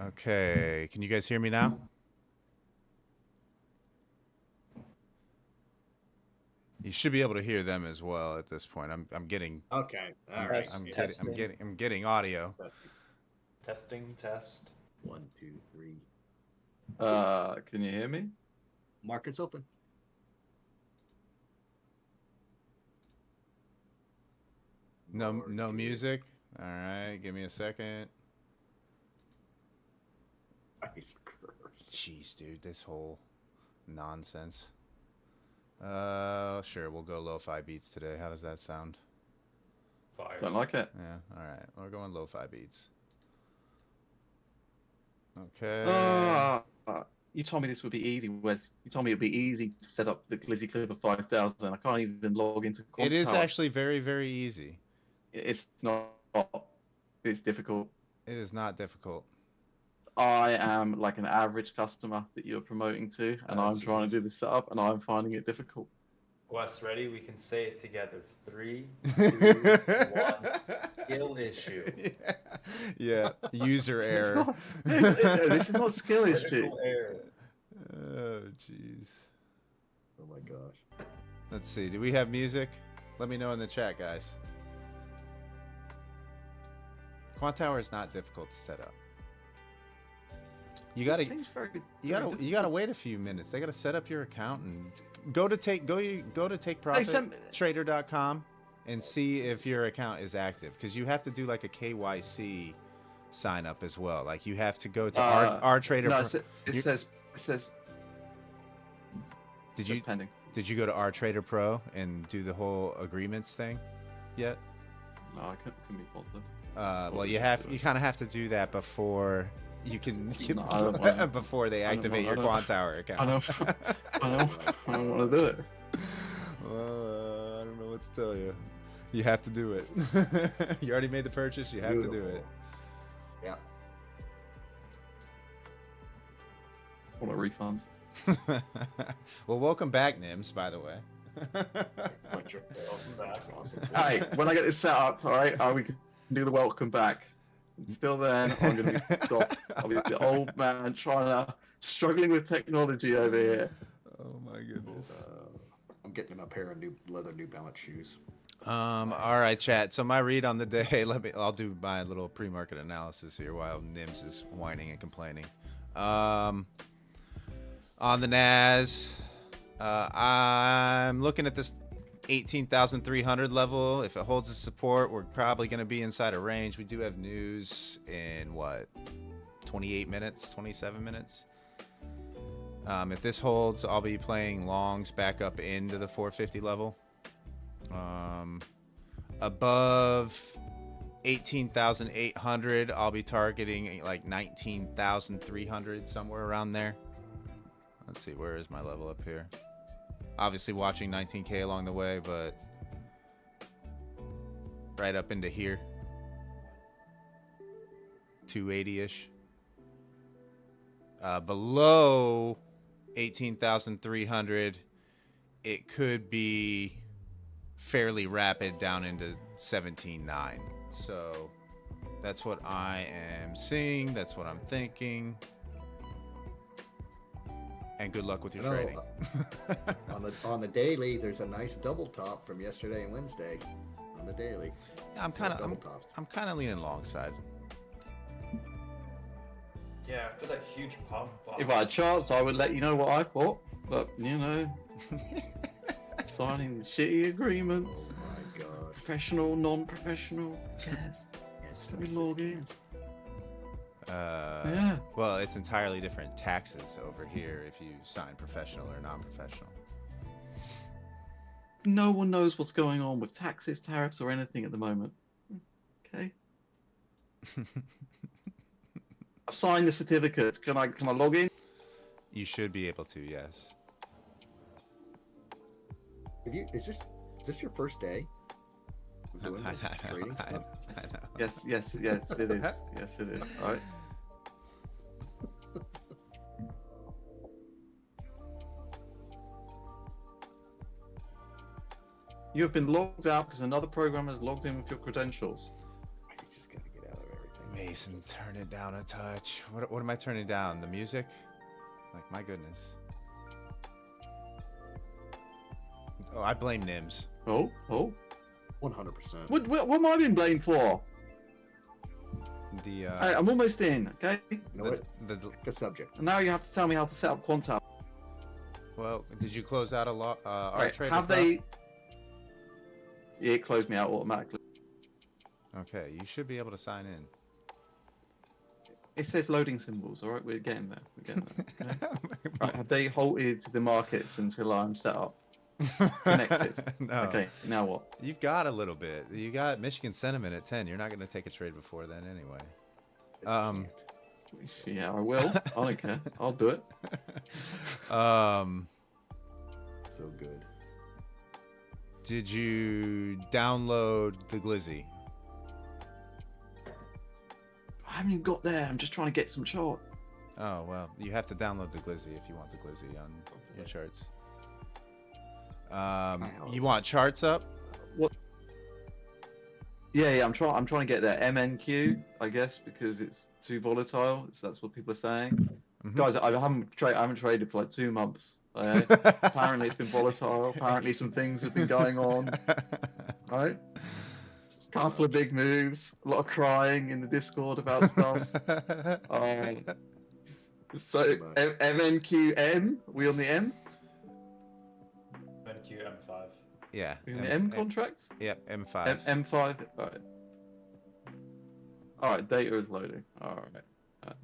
Okay, can you guys hear me now? You should be able to hear them as well at this point. I'm getting Okay. All I'm, right. I'm getting audio. Testing, test. 1, 2, 3. Can you hear me? Market's open. No music. All right, give me a second. Nice curse. Jeez, dude, this whole nonsense. Sure, we'll go lo-fi beats today. How does that sound? Fire. Don't like it. Yeah, all right. We're going lo-fi beats. Okay. You told me this would be easy, Wes. You told me it'd be easy to set up the Glizzy Clipper 5000. I can't even log into It is Quantower. actually very, very easy. It's not. It's difficult. It is not difficult. I am like an average customer that you're promoting to, and I'm trying to do the setup, and I'm finding it difficult. Wes, ready? We can say it together. 3, 2, 1. Skill issue. Yeah. User error. This is not skill issue. Critical error. Oh, jeez. Oh my gosh. Let's see. Do we have music? Let me know in the chat, guys. Quantower is not difficult to set up. You gotta wait a few minutes. They gotta set up your account and go to takeprofittrader.com and see if your account is active, because you have to do like a KYC sign up as well. Like you have to go to our trader. No, it says. Did you go to our Trader Pro and do the whole agreements thing yet? No, I couldn't be bothered. Well, you kind of have to do that before you can before they activate your Quantower account. I don't want to do it. Well, I don't know what to tell you. You have to do it. You already made the purchase. You have to do it. Yeah. Want a refund? Well, welcome back, Nims, by the way. Fletcher. Welcome back. Awesome. Hey, when I get this set up, all right, we can do the welcome back. Until then, I'm going to be stopped. I'll be the old man struggling with technology over here. Oh my goodness. I'm getting him a pair of new New Balance shoes. All right, chat. So my read on the day. I'll do my little pre-market analysis here while Nims is whining and complaining. On the NAS, I'm looking at this 18,300 level. If it holds the support, we're probably going to be inside a range. We do have news in 28 minutes, 27 minutes. If this holds, I'll be playing longs back up into the 450 level. Above 18,800, I'll be targeting like 19,300, somewhere around there. Let's see, where is my level up here? Obviously watching 19K along the way, but right up into here. 280-ish. Below 18,300, it could be fairly rapid down into 17.9. So that's what I am seeing. That's what I'm thinking. And good luck with your trading. on the daily, there's a nice double top from yesterday and Wednesday. On the daily, I'm kind of leaning long side. Yeah, after that huge pump. If I had a chance, I would let you know what I thought. But, you know, signing shitty agreements. Oh my god. Professional, non-professional. Yes. Let me log in. Yeah. Well, it's entirely different taxes over here if you sign professional or non-professional. No one knows what's going on with taxes, tariffs, or anything at the moment. Okay. I've signed the certificates. Can I log in? You should be able to, yes. Is this your first day doing this trading stuff? I know. Yes, it is. Yes, it is. All right. You have been logged out because another program has logged in with your credentials. He's just got to get out of everything. Jason, turn it down a touch. What am I turning down? The music? Like, my goodness. Oh, I blame Nims. Oh. 100%. What am I being blamed for? The Hey, I'm almost in, okay? You know what? Pick a subject. And now you have to tell me how to set up Quantum. well, did you close out our Right, trade? have they... Yeah, it closed me out automatically. Okay, you should be able to sign in. It says loading symbols, alright? We're getting there. Okay? Right, have they halted the markets until I'm set up? Connected. No. Okay, now what? You've got a little bit. You got Michigan sentiment at 10. You're not going to take a trade before then anyway. Yeah, I will. I don't care. I'll do it. So good. Did you download the Glizzy? I haven't even got there. I'm just trying to get some chart. Oh, well, you have to download the Glizzy if you want the Glizzy on your charts. You want charts up? What? Yeah, I'm trying to get there. MNQ, I guess, because it's too volatile. So that's what people are saying. Mhm. Guys, I haven't traded for like 2 months. Apparently, it's been volatile. Apparently, some things have been going on. Right? Couple of big moves. A lot of crying in the Discord about stuff. So MNQM, we on the M? MQ M5. Yeah. We on the M contract? Yep, M5. M5. Alright. Alright, data is loading. Alright. Let's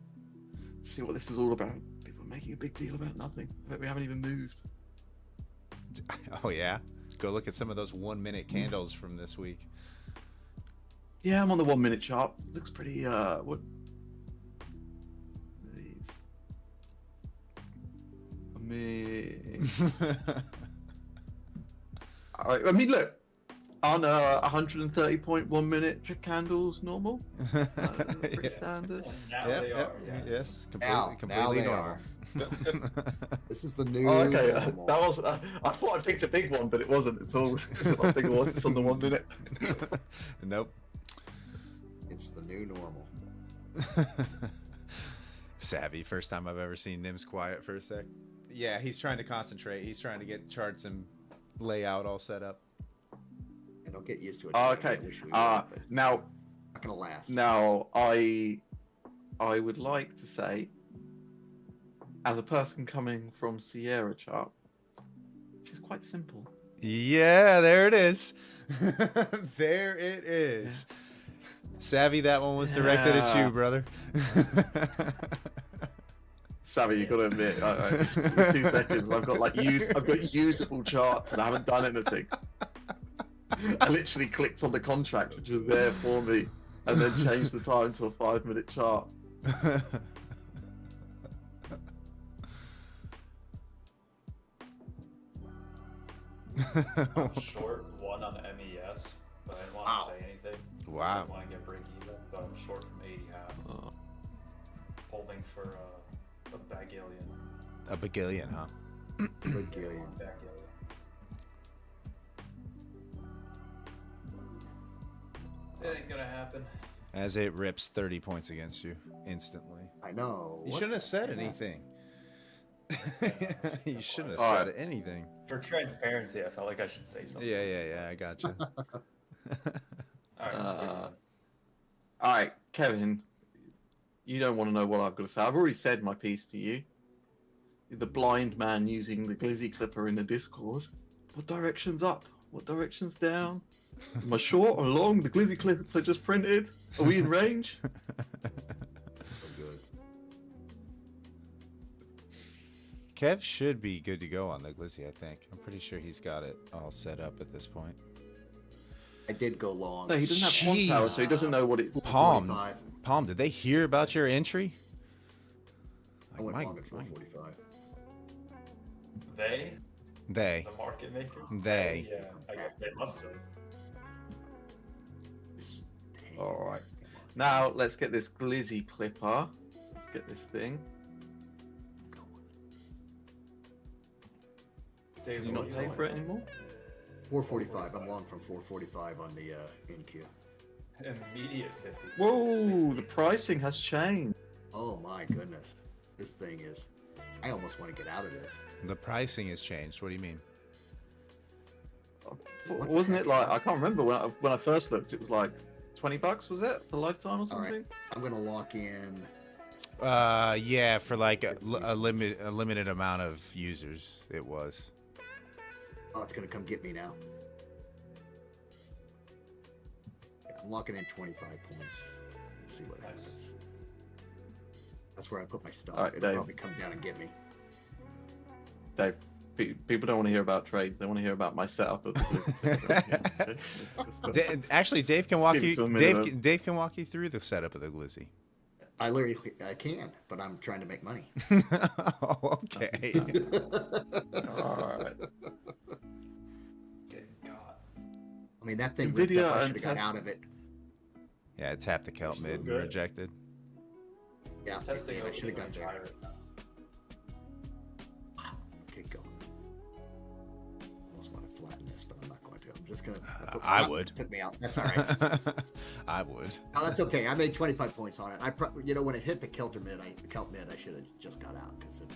see what this is all about. People are making a big deal about nothing. I bet we haven't even moved. Oh, yeah? Go look at some of those 1-minute candles from this week. Yeah, I'm on the 1 minute chart. Looks pretty, what? I mean, look, on 130.1 minute candles normal. Pretty Yeah. standard. Now Yep, they yep, are. yes, Now completely they normal. This is the new. Oh, okay. normal. That was. I thought I picked a big one, but it wasn't at all. I think it was. It's on the 1 minute. Nope. It's the new normal. Savvy. First time I've ever seen Nims quiet for a sec. Yeah, he's trying to concentrate. He's trying to get charts and layout all set up. And don't get used to it. Oh, Sam. I okay. wish we would, but it's Now, not gonna last. now, I would like to say, as a person coming from Sierra chart, it's quite simple. Yeah, there it is. There it is. Yeah. Savvy, that one was directed at you, brother. Savvy, you got to admit, 2 seconds. I've got usable charts and I haven't done anything. I literally clicked on the contract, which was there for me, and then changed the time to a 5 minute chart. I'm short 1 on MES, but I didn't want to say anything. Wow. I didn't want to get break even, but I'm short from 80.5. Holding for a bagillion. A bagillion, huh? Bagillion. It ain't gonna happen. As it rips 30 points against you instantly. I know. You What shouldn't have said the- anything. You shouldn't have said anything. For transparency, I felt like I should say something. Yeah, I gotcha. Alright, Kevin, you don't want to know what I've got to say. I've already said my piece to you. The blind man using the Glizzy Clipper in the Discord. What direction's up? What direction's down? Am I short or long? The Glizzy Clipper just printed. Are we in range? So good. Kev should be good to go on the Glizzy, I think. I'm pretty sure he's got it all set up at this point. I did go long. No, he doesn't have quant power, so he doesn't know what it's. Palm, 45. did they hear about your entry? I went Like, long at 445. They? They. The market makers? They. Yeah, I guess they must have. Just hang All right. there. Come on. Now let's get this Glizzy Clipper. Let's get this thing. Go on. Dave, You what not are paying doing? for it anymore? 445. I'm long from 445 on the NQ. Immediate 50. Whoa, the pricing has changed. Oh my goodness. This thing is. I almost want to get out of this. The pricing has changed. What do you mean? What Wasn't the it heck? like, I can't remember when I first looked, it was like $20, was it? For lifetime or All something? right. I'm going to lock in. Yeah, for like a limited amount of users, it was. Oh, it's going to come get me now. Yeah, I'm locking in 25 points. Let's see what happens. That's where I put my stock. All right, It'll Dave. probably come down and get me. Dave, people don't want to hear about trades. They want to hear about my setup of the Actually, Dave can walk Give it you. to a minute. Dave can walk you through the setup of the Glizzy. I can, but I'm trying to make money. Oh, okay. All right. Getting caught. I mean, that thing Nvidia ripped up. I and should have got Tesla. out of it. Yeah, it tapped the kelp Still mid and good. rejected. Yeah, Testing I should have got opening there. right now. Okay, go. Almost want to flatten this, but I'm not going to. I'm just going to. I would. Took me out. That's all right. I would. Oh, that's okay. I made 25 points on it. When it hit the kelp mid, I should have just got out because it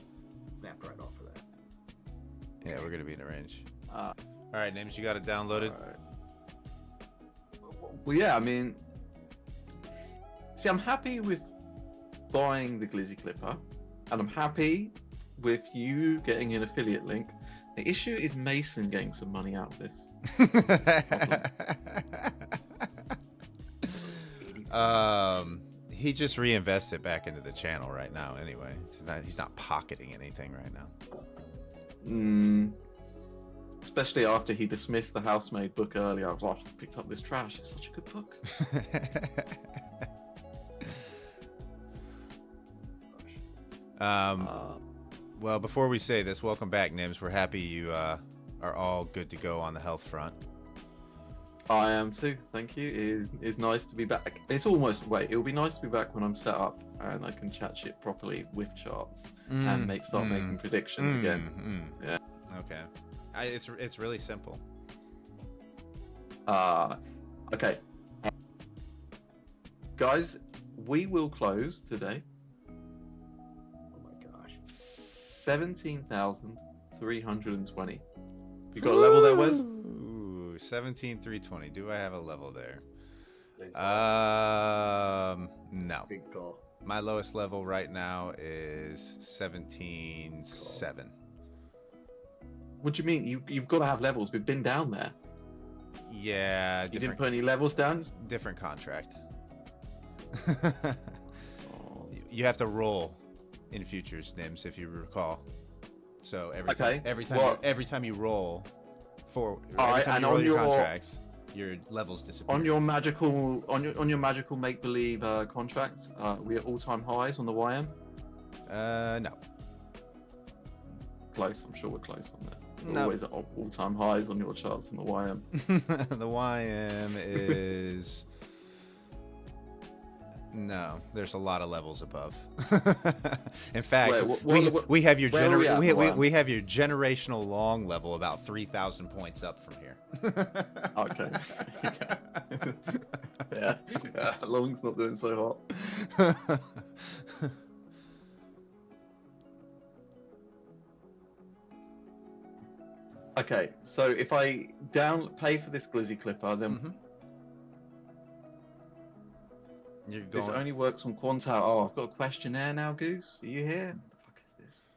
snapped right off of that. Yeah, we're gonna be in a range. Uh, All right, names, you got it downloaded. all right. Well, yeah, I mean, see, I'm happy with buying the Glizzy Clipper, and I'm happy with you getting an affiliate link. The issue is Mason getting some money out of this. He just reinvested back into the channel right now. Anyway, he's not pocketing anything right now. Especially after he dismissed the Housemaid book earlier. I was like, I picked up this trash. It's such a good book. Well, before we say this, welcome back, Nims. We're happy you are all good to go on the health front. I am too, thank you. It's nice to be back. It'll be nice to be back when I'm set up and I can chat shit properly with charts and start making predictions again. Yeah. Okay. It's really simple. Okay. Guys, we will close today. Oh my gosh. 17,320. You got a level there, Wes? Ooh, 17,320. Do I have a level there? Big call. No. Big call. My lowest level right now is 17,700. What do you mean? You've got to have levels. We've been down there. Yeah, You didn't different put any levels down? different contract. Oh. You have to roll in futures, Nims, if you recall. So every Okay, every time you roll for All every right, time and you roll on your your- contracts, your levels disappear. On your magical make believe contract, we are all time highs on the YM. No. Close. I'm sure we're close on that. We're No. always at all time highs on your charts on the YM. The YM is no. There's a lot of levels above. In fact, Wait, we have your where are we at, Luan? we have your generational long level about 3,000 points up from here. Okay. yeah. Long's not doing so hot. Okay, so if I pay for this Glizzy Clipper, then Mhm. You're this going. only works on Quantal. Oh, I've got a questionnaire now, Goose. Are you here? What the fuck is this?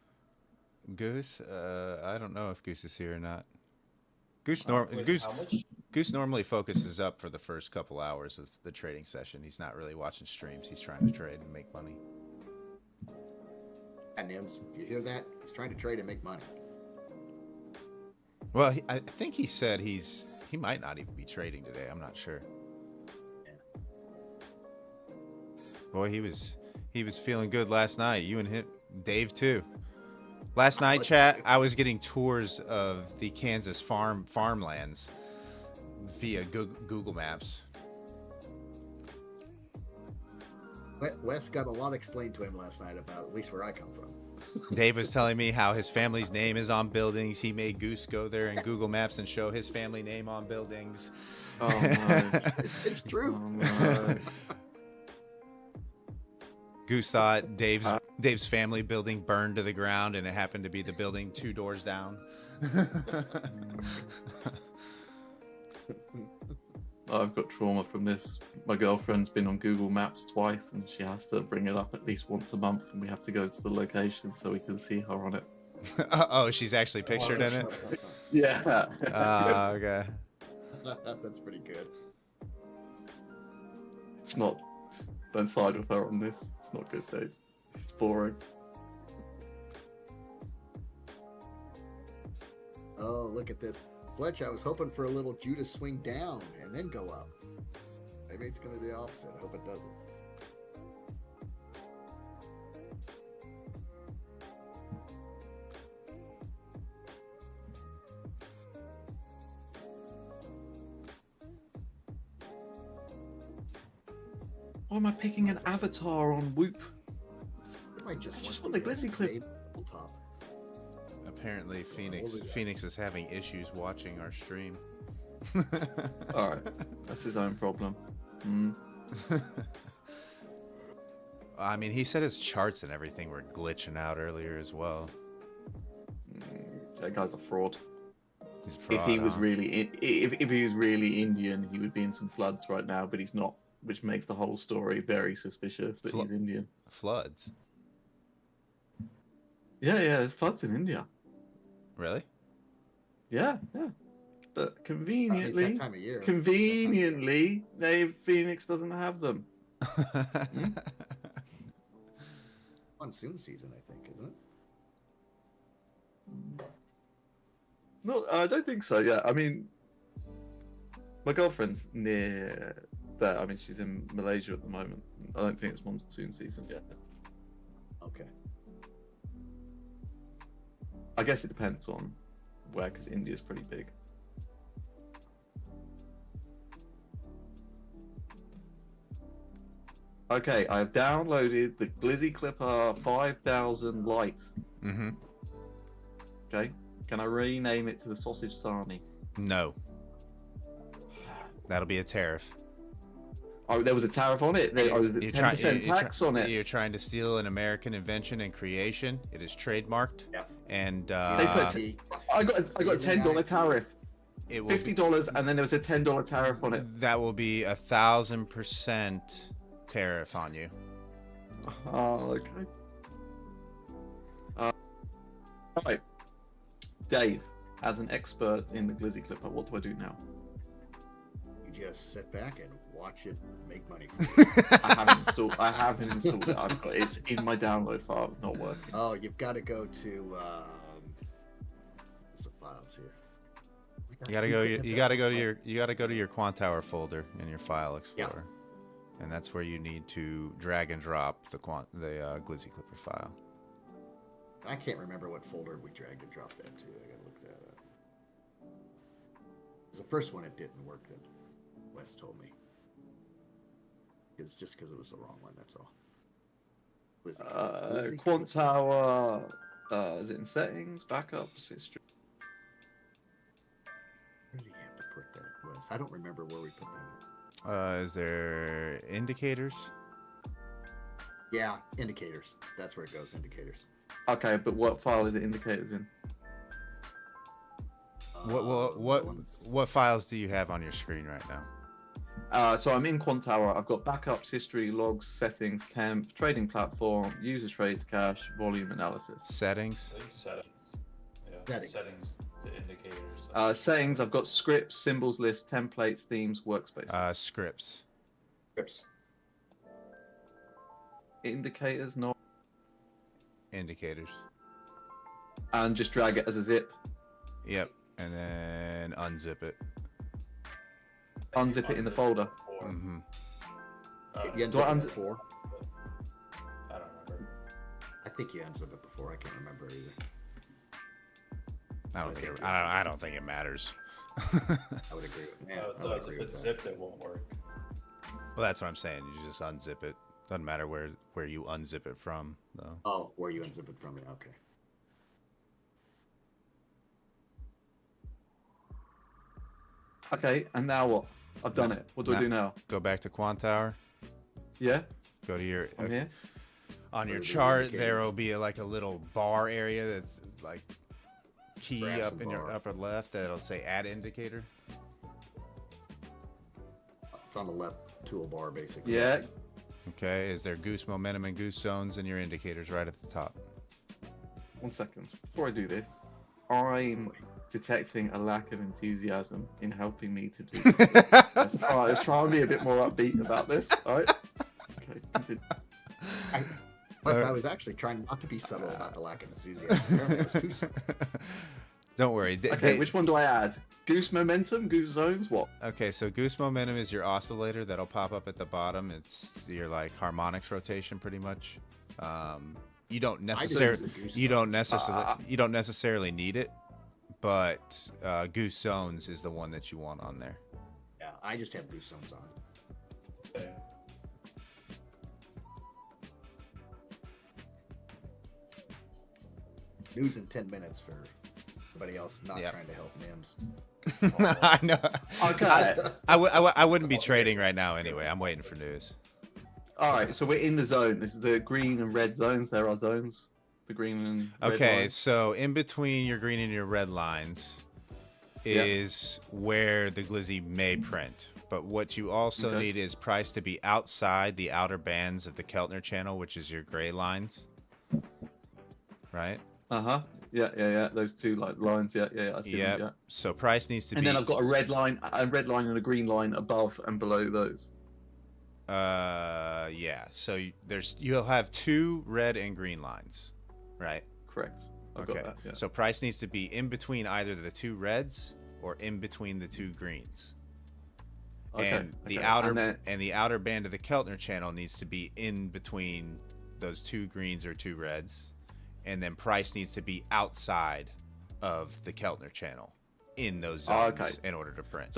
Goose? I don't know if Goose is here or not. Goose, Wait, Goose, how much? Goose normally focuses up for the first couple hours of the trading session. He's not really watching streams. He's trying to trade and make money. And Nims, you hear that? He's trying to trade and make money. Well, I think he said he might not even be trading today. I'm not sure. Boy, he was feeling good last night. You and him, Dave too. Last night, chat, I was getting tours of the Kansas farmlands via Google Maps. Wes got a lot explained to him last night about at least where I come from. Dave was telling me how his family's name is on buildings. He made Goose go there in Google Maps and show his family name on buildings. Oh no. It's true. Oh no. Goose thought Dave's family building burned to the ground, and it happened to be the building 2 doors down. I've got trauma from this. My girlfriend's been on Google Maps twice, and she has to bring it up at least once a month, and we have to go to the location so we can see her on it. Oh, she's actually pictured in it? Yeah. Okay. That's pretty good. It's not. Don't side with her on this. It's not good, Dave. It's boring. Oh, look at this. Fletch, I was hoping for a little Judas swing down and then go up. Maybe it's going to be the opposite. I hope it doesn't. Why am I picking an avatar on Whoop? It might just, want the glizzy clip. Top. Apparently, Phoenix is having issues watching our stream. Alright, that's his own problem. I mean, he said his charts and everything were glitching out earlier as well. That guy's a fraud. He's a fraud, If he was really, if he was really Indian, he would be in some floods right now. But he's not, which makes the whole story very suspicious that he's Indian. Floods. Yeah, there's floods in India. Really? Yeah. But It's conveniently, that time of year. Phoenix doesn't have them. Monsoon season, I think, isn't it? No, I don't think so. Yeah, I mean, my girlfriend's near there. I mean, she's in Malaysia at the moment. I don't think it's monsoon season yet. Okay. I guess it depends on where, because India's pretty big. Okay, I've downloaded the Glizzy Clipper 5000 Lite. Mm-hmm. Okay, can I rename it to the Sausage Sarnie? No. That'll be a tariff. Oh, there was a tariff on it. There was a 10% tax on it. You're trying to steal an American invention and creation. It is trademarked. Yep. And I got a $10 tariff. It will $50, and then there was a $10 tariff on it. That will be 1,000% tariff on you. Oh, okay. Right, Dave, as an expert in the Glizzy Clipper, what do I do now? You just sit back and watch it make money for you. I haven't installed it. I've got it's in my download file. It's not working. Oh, you've got to go to what's the files here? You gotta go to your Quantower folder in your file explorer, and that's where you need to drag and drop the Glizzy Clipper file. I can't remember what folder we dragged and dropped that to. I gotta look that up. It was the first one it didn't work that Wes told me. It's just because it was the wrong one. That's all. Quantower. Is it in settings, backups, history? Where do you have to put that, Wes? I don't remember where we put that in. Is there indicators? Yeah, indicators. That's where it goes, indicators. Okay, but what file is it indicators in? What files do you have on your screen right now? So I'm in Quantower. I've got backups, history, logs, settings, temp, trading platform, user trades, cache, volume analysis. Settings. I think settings. Yeah. Settings. The indicators. Settings. I've got scripts, symbols list, templates, themes, workspace. Scripts. Scripts. Indicators, not. Indicators. And just drag it as a zip. Yep. And then unzip it. Unzip it in the folder. Mm-hmm. You unzip it before? I don't remember. I think you unzip it before. I can't remember either. I don't think it matters. I would agree with that. If it's zipped, it won't work. Well, that's what I'm saying. You just unzip it. Doesn't matter where you unzip it from, though. Oh, where you unzip it from? Okay. Okay, and now what? I've done it. What do I do now? Go back to Quant Tower. Yeah? Go to your I'm here? on your Where the chart. indicator- There will be like a little bar area that's like key Brass up and in your bar. upper left. That'll say Add Indicator. It's on the left toolbar, basically. Yeah. Okay. Is there Goose Momentum and Goose Zones in your indicators right at the top? 1 second. Before I do this, I'm detecting a lack of enthusiasm in helping me to do this. Let's try and be a bit more upbeat about this. All right? Okay, continue. Plus, I was actually trying not to be subtle about the lack of enthusiasm. Apparently, it was too subtle. Don't worry. Okay, which one do I add? Goose Momentum? Goose Zones? What? Okay, so Goose Momentum is your oscillator that'll pop up at the bottom. It's your like harmonics rotation, pretty much. You don't necessarily you don't necessarily need it, but Goose Zones is the one that you want on there. Yeah, I just have goose zones on. Okay. News in 10 minutes for everybody else not Yep. trying to help Nims. I know. Okay. I wouldn't be trading right now anyway. I'm waiting for news. All right, so we're in the zone. This is the green and red zones. There are zones. The green and red Okay, lines. so in between your green and your red lines is where the glizzy may print. But what you also need is price to be outside the outer bands of the Keltner channel, which is your gray lines. Right? Uh-huh. Yeah. Those two like lines. Yeah. I see them, yeah. So price needs to And be. then I've got a red line and a green line above and below those. Yeah. So you'll have two red and green lines, right? Correct. I've Okay. got that. Yeah. So price needs to be in between either the two reds or in between the two greens. Okay, And the okay. outer And then- the outer band of the Keltner channel needs to be in between those two greens or two reds. And then price needs to be outside of the Keltner channel in those zones in order to print.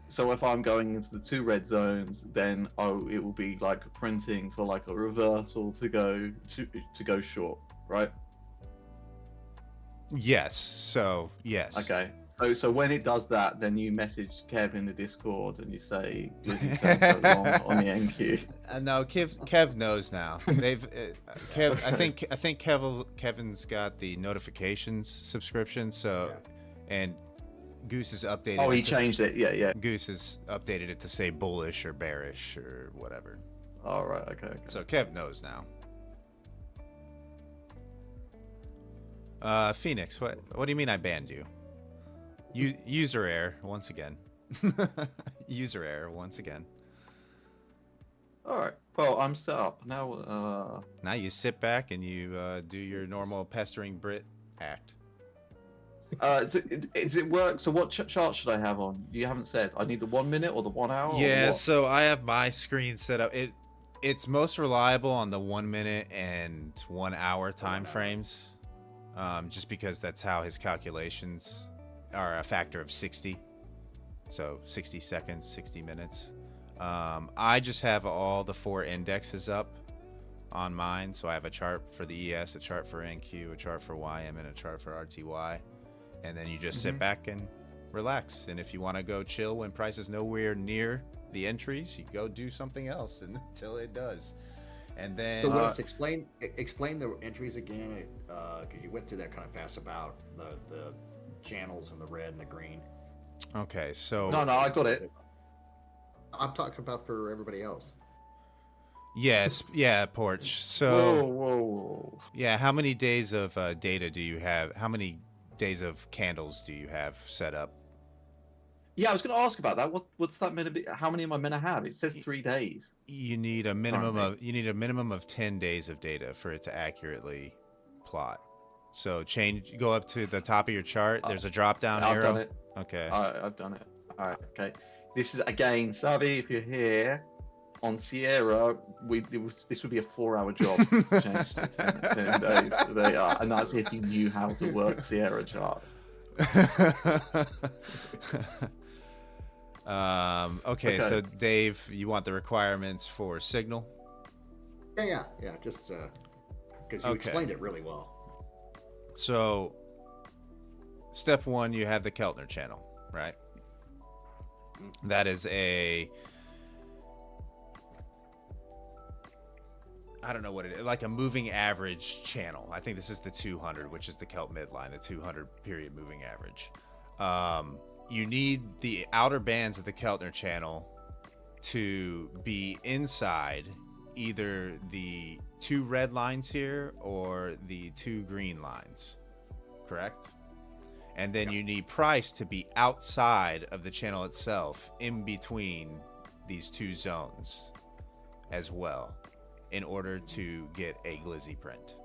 So if I'm going into the two red zones, then it will be like printing for like a reversal to go short, right? Yes. So yes. Okay. So when it does that, then you message Kev in the Discord and you say, "Glizzy sounds so long on the NQ." No, Kev knows now. They've Kev. I think Kevin's got the notifications subscription. So, and Goose has updated. Oh, he it to, changed it. Yeah. Goose has updated it to say bullish or bearish or whatever. All right. Okay. So Kev knows now. Phoenix, what do you mean I banned you? User error once again. User error once again. All right. Well, I'm set up now. Now you sit back and you do your normal pestering Brit act. So does it work? So what chart should I have on? You haven't said. I need the 1 minute or the 1 hour. Yeah, or what? so I have my screen set up. It's most reliable on the 1 minute and 1 hour time frames, just because that's how his calculations are a factor of 60. So 60 seconds, 60 minutes. I just have all the 4 indexes up on mine. So I have a chart for the ES, a chart for NQ, a chart for YM, and a chart for RTY. And then you just sit back and relax. And if you want to go chill when price is nowhere near the entries, you go do something else until it does. And then So Wes, explain the entries again, because you went through that kind of fast about the channels and the red and the green. okay, so No, I got it. I'm talking about for everybody else. yes, yeah, Porch. So Whoa. yeah, how many days of data do you have? How many days of candles do you have set up? Yeah, I was going to ask about that. What's that meant to be? How many am I meant to have? It says 3 days. You need a minimum of 10 days of data for it to accurately plot. So go up to the top of your chart. There's a drop down I've arrow. done it. Okay. All right, I've done it. All right, okay. This is again, Savi. If you're here on Sierra, this would be a 4-hour job to change to 10 days. There you are, and that's if you knew how to work Sierra chart. Okay, so Dave, you want the requirements for signal? Yeah. Just because you Okay. explained it really well. So, step one, you have the Keltner channel, right? That is I don't know what it is, like a moving average channel. I think this is the 200, which is the Kelt midline, the 200 period moving average. You need the outer bands of the Keltner channel to be inside either the 2 red lines here or the 2 green lines, correct? And then you need price to be outside of the channel itself, in between these 2 zones as well, in order to get a glizzy print.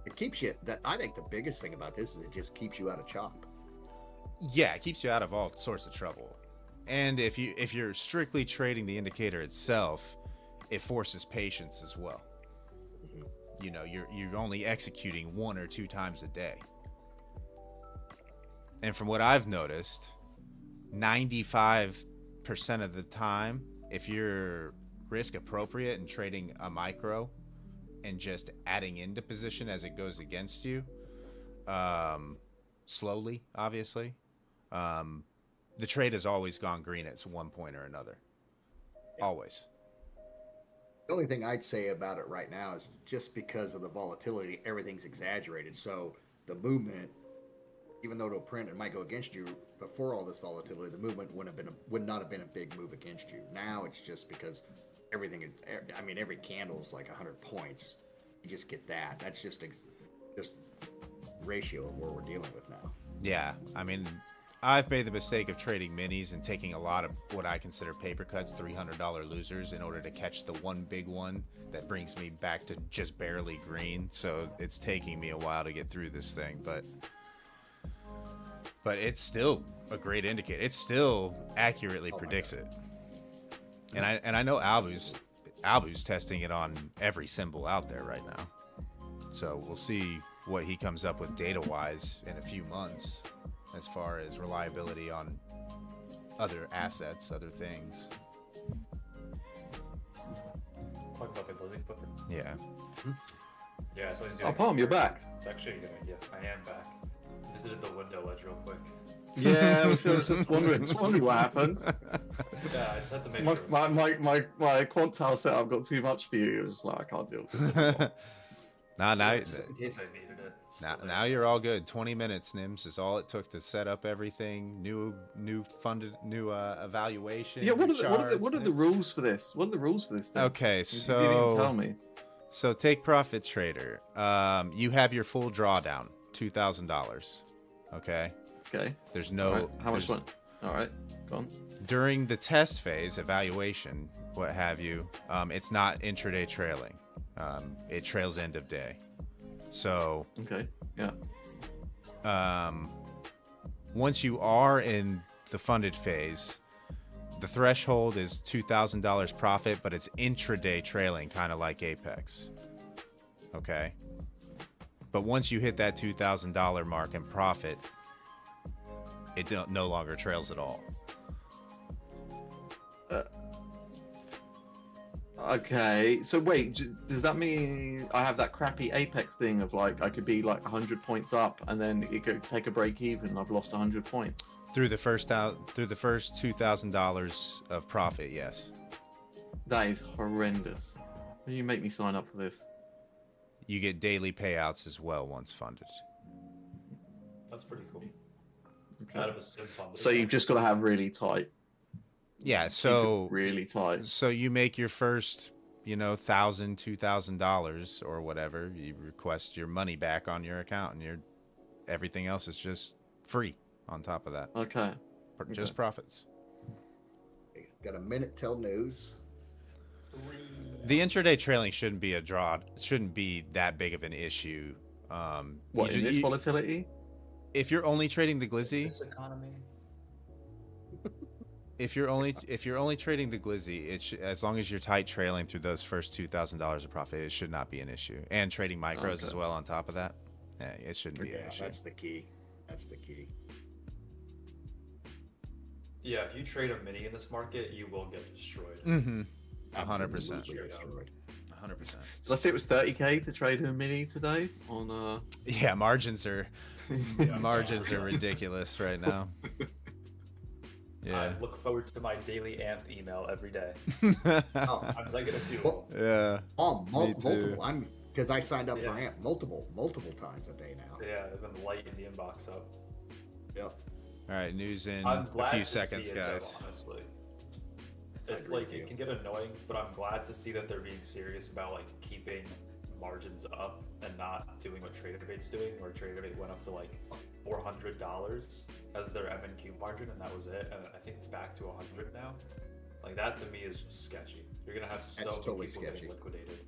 It keeps you. I think the biggest thing about this is it just keeps you out of chop. Yeah, it keeps you out of all sorts of trouble. And if you're strictly trading the indicator itself, it forces patience as well. You know, you're only executing 1 or 2 times a day. And from what I've noticed, 95% of the time, if you're risk appropriate and trading a micro and just adding into position as it goes against you, slowly, obviously, the trade has always gone green at one point or another. Always. The only thing I'd say about it right now is just because of the volatility, everything's exaggerated. So the movement, even though it'll print, it might go against you. Before all this volatility, the movement would not have been a big move against you. Now it's just because everything. I mean, every candle is like 100 points. You just get that. That's just ratio of what we're dealing with now. Yeah, I mean, I've made the mistake of trading minis and taking a lot of what I consider paper cuts, $300 losers, in order to catch the one big one that brings me back to just barely green. So it's taking me a while to get through this thing, but it's still a great indicator. It still accurately predicts it. And I know Albu's testing it on every symbol out there right now. So we'll see what he comes up with data-wise in a few months, as far as reliability on other assets, other things. Talk about the glizzy clipper. Yeah. Yeah, so he's doing. Oh, Palm, you're back. It's actually a good idea. I am back. Visited the window ledge real quick. Yeah, I was just wondering what happened. Yeah, I just had to make My sure. quantile setup got too much for you. It was like, I can't deal with this. Now, Just in case I needed it. It's still there. now you're all good. 20 minutes, Nims, is all it took to set up everything. New evaluation. Yeah, what new are charts, the rules for this? What are the rules for this thing? Okay, You didn't even tell so me. take profit trader. You have your full drawdown, $2,000. Okay. Okay. There's no. All right. How much went? All right. Go on. During the test phase, evaluation, what have you, it's not intraday trailing. It trails end of day. So Okay. Yeah. once you are in the funded phase, the threshold is $2,000 profit, but it's intraday trailing, kind of like Apex. Okay. But once you hit that $2,000 mark in profit, it no longer trails at all. Okay. So wait, does that mean I have that crappy Apex thing of like I could be like 100 points up and then it could take a break even and I've lost 100 points? Through the first $2,000 of profit, yes. That is horrendous. Why do you make me sign up for this? You get daily payouts as well once funded. That's pretty cool. Okay. Out of a sim fund. So you've just got to have really tight. Yeah, Keep so it really tight. so you make your first, $1,000, $2,000 or whatever. You request your money back on your account, and everything else is just free on top of that. Okay. Just profits. Got a minute till news. The intraday trailing shouldn't be that big of an issue. What, in this volatility? If you're only trading the glizzy, This economy. if you're only trading the glizzy, as long as you're tight trailing through those first $2,000 of profit, it should not be an issue. And trading micros as well on top of that, it shouldn't be an issue. That's the key. That's the key. Yeah, if you trade a mini in this market, you will get destroyed. Mm-hmm. 100%. Absolutely destroyed. 100%. So let's say it was 30k to trade a mini today on Yeah, margins are Yeah. ridiculous right now. Yeah. I look forward to my daily AMP email every day. Oh, Sometimes I get a few. well, Yeah. Me too. multiple. Because I signed up for Yeah. AMP multiple times a day now. Yeah, I've been lighting the inbox up. Yep. All right, news in I'm a glad few to seconds, see it, guys. though, honestly. I It's agree like with you. it can get annoying, but I'm glad to see that they're being serious about like keeping margins up and not doing what TraderBait's doing, where TraderBait went up to like $400 as their M&Q margin, and that was it. And I think it's back to 100 now. Like that to me is just sketchy. You're gonna have so many totally people sketchy. getting liquidated.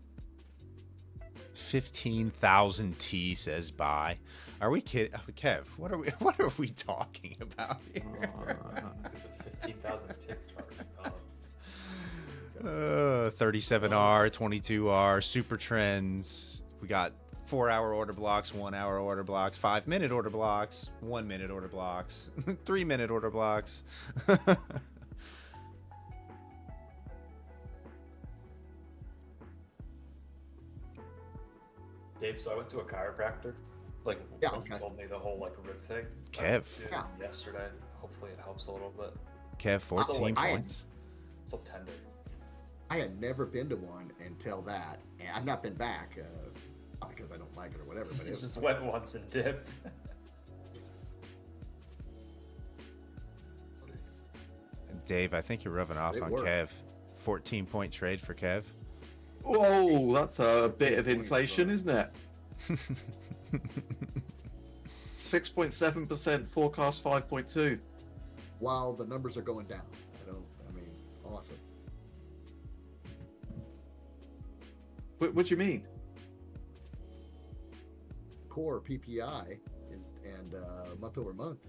15,000 T says buy. Are we kidding? Kev, what are we talking about here? The 15,000 tick chart. 37R, 22R, super trends. We got 4-hour order blocks, 1-hour order blocks, 5-minute order blocks, 1-minute order blocks, 3-minute order blocks. Dave, so I went to a chiropractor. Like Yeah, when you okay. told me the whole like rib thing. I Kev. went to Yeah. yesterday. Hopefully it helps a little bit. Kev, 14 I- points. Still tender. I had never been to one until that, and I've not been back. Not because I don't like it or whatever, but It it just went once and dipped. Dave, I think you're rubbing off It on worked. Kev. 14-point trade for Kev. Whoa, that's a bit of 15 points, inflation, bro. isn't it? 6.7% forecast 5.2. while the numbers are going down. I mean, awesome. What do you mean? Core PPI is and month over month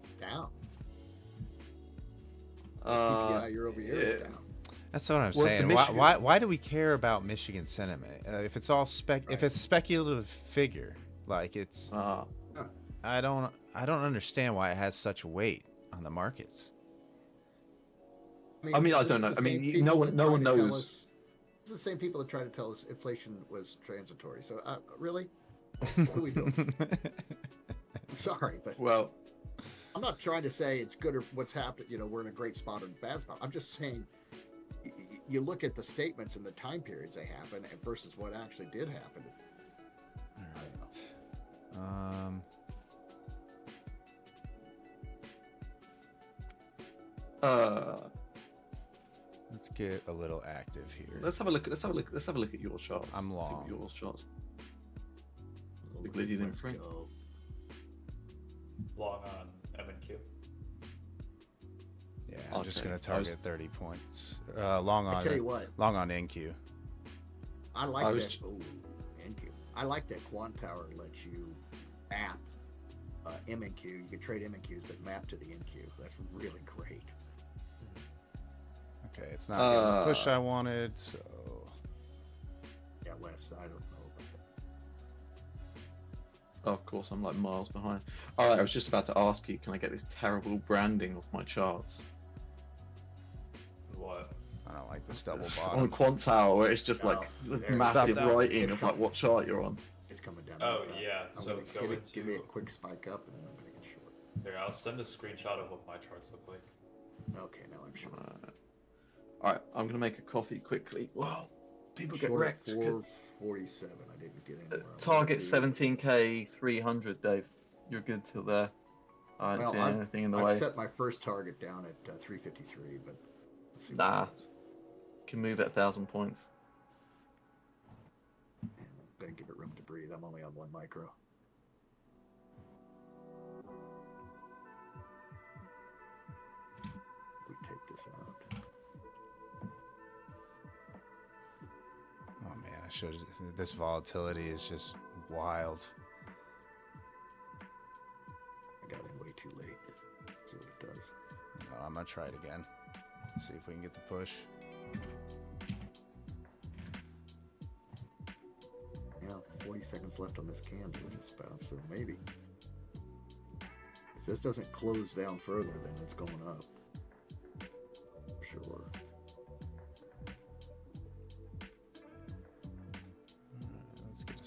is down. This PPI year over year is yeah. down. That's what I'm What's the saying. Michigan- Why do we care about Michigan sentiment? If it's all if it's speculative figure, like it's I don't understand why it has such weight on the markets. I mean, I this don't is know. the I mean, same no people one- that no one tried to tell knows. us- It's the same people that tried to tell us inflation was transitory. So, really, what are we doing? I'm sorry, but Well, I'm not trying to say it's good or what's happened. We're in a great spot or a bad spot. I'm just saying you look at the statements and the time periods they happen and versus what actually did happen. All right. Let's get a little active here. let's have a look. Let's have a look at your charts. I'm See what long. your charts. The Let's glizzy didn't print. go. Long on M&Q. Yeah, I'm just Okay, gonna I target was- 30 points. Long I on tell you what, long on NQ. I like I was- that. Oh, thank you. I like that Quant Tower lets you map M&Q. You can trade M&Qs, but map to the NQ. That's really great. Okay, it's not getting the push I wanted, so Yeah, Wes, I don't know about that. Oh, of course, I'm like miles behind. All right, I was just about to ask you, can I get this terrible branding off my charts What? I don't like this double on bottom. Quant Tower, where it's just like No, the there- massive Stop that. writing It's of like what chart you're on. It's coming down. Oh, really fast. yeah, I'm so gonna go give me a into- quick spike up, and then I'm gonna get short. Here, I'll send a screenshot of what my charts look like. Okay, now I'm short. All right, I'm gonna make a coffee quickly. Wow, people get Short wrecked. at 447. I didn't get in. Target 17k 300, Dave. You're good till there. I don't Well, see I've- anything in the I've way. set my first target down at 353, but let's see what Nah. happens. Can move at 1,000 points. And I'm gonna give it room to breathe. I'm only on 1 micro. We take this out. Oh man, I should. This volatility is just wild. I got in way too late. See what it does. No, I'm gonna try it again. See if we can get the push. Yeah, 40 seconds left on this candle just about, so maybe. If this doesn't close down further, then it's going up. For sure.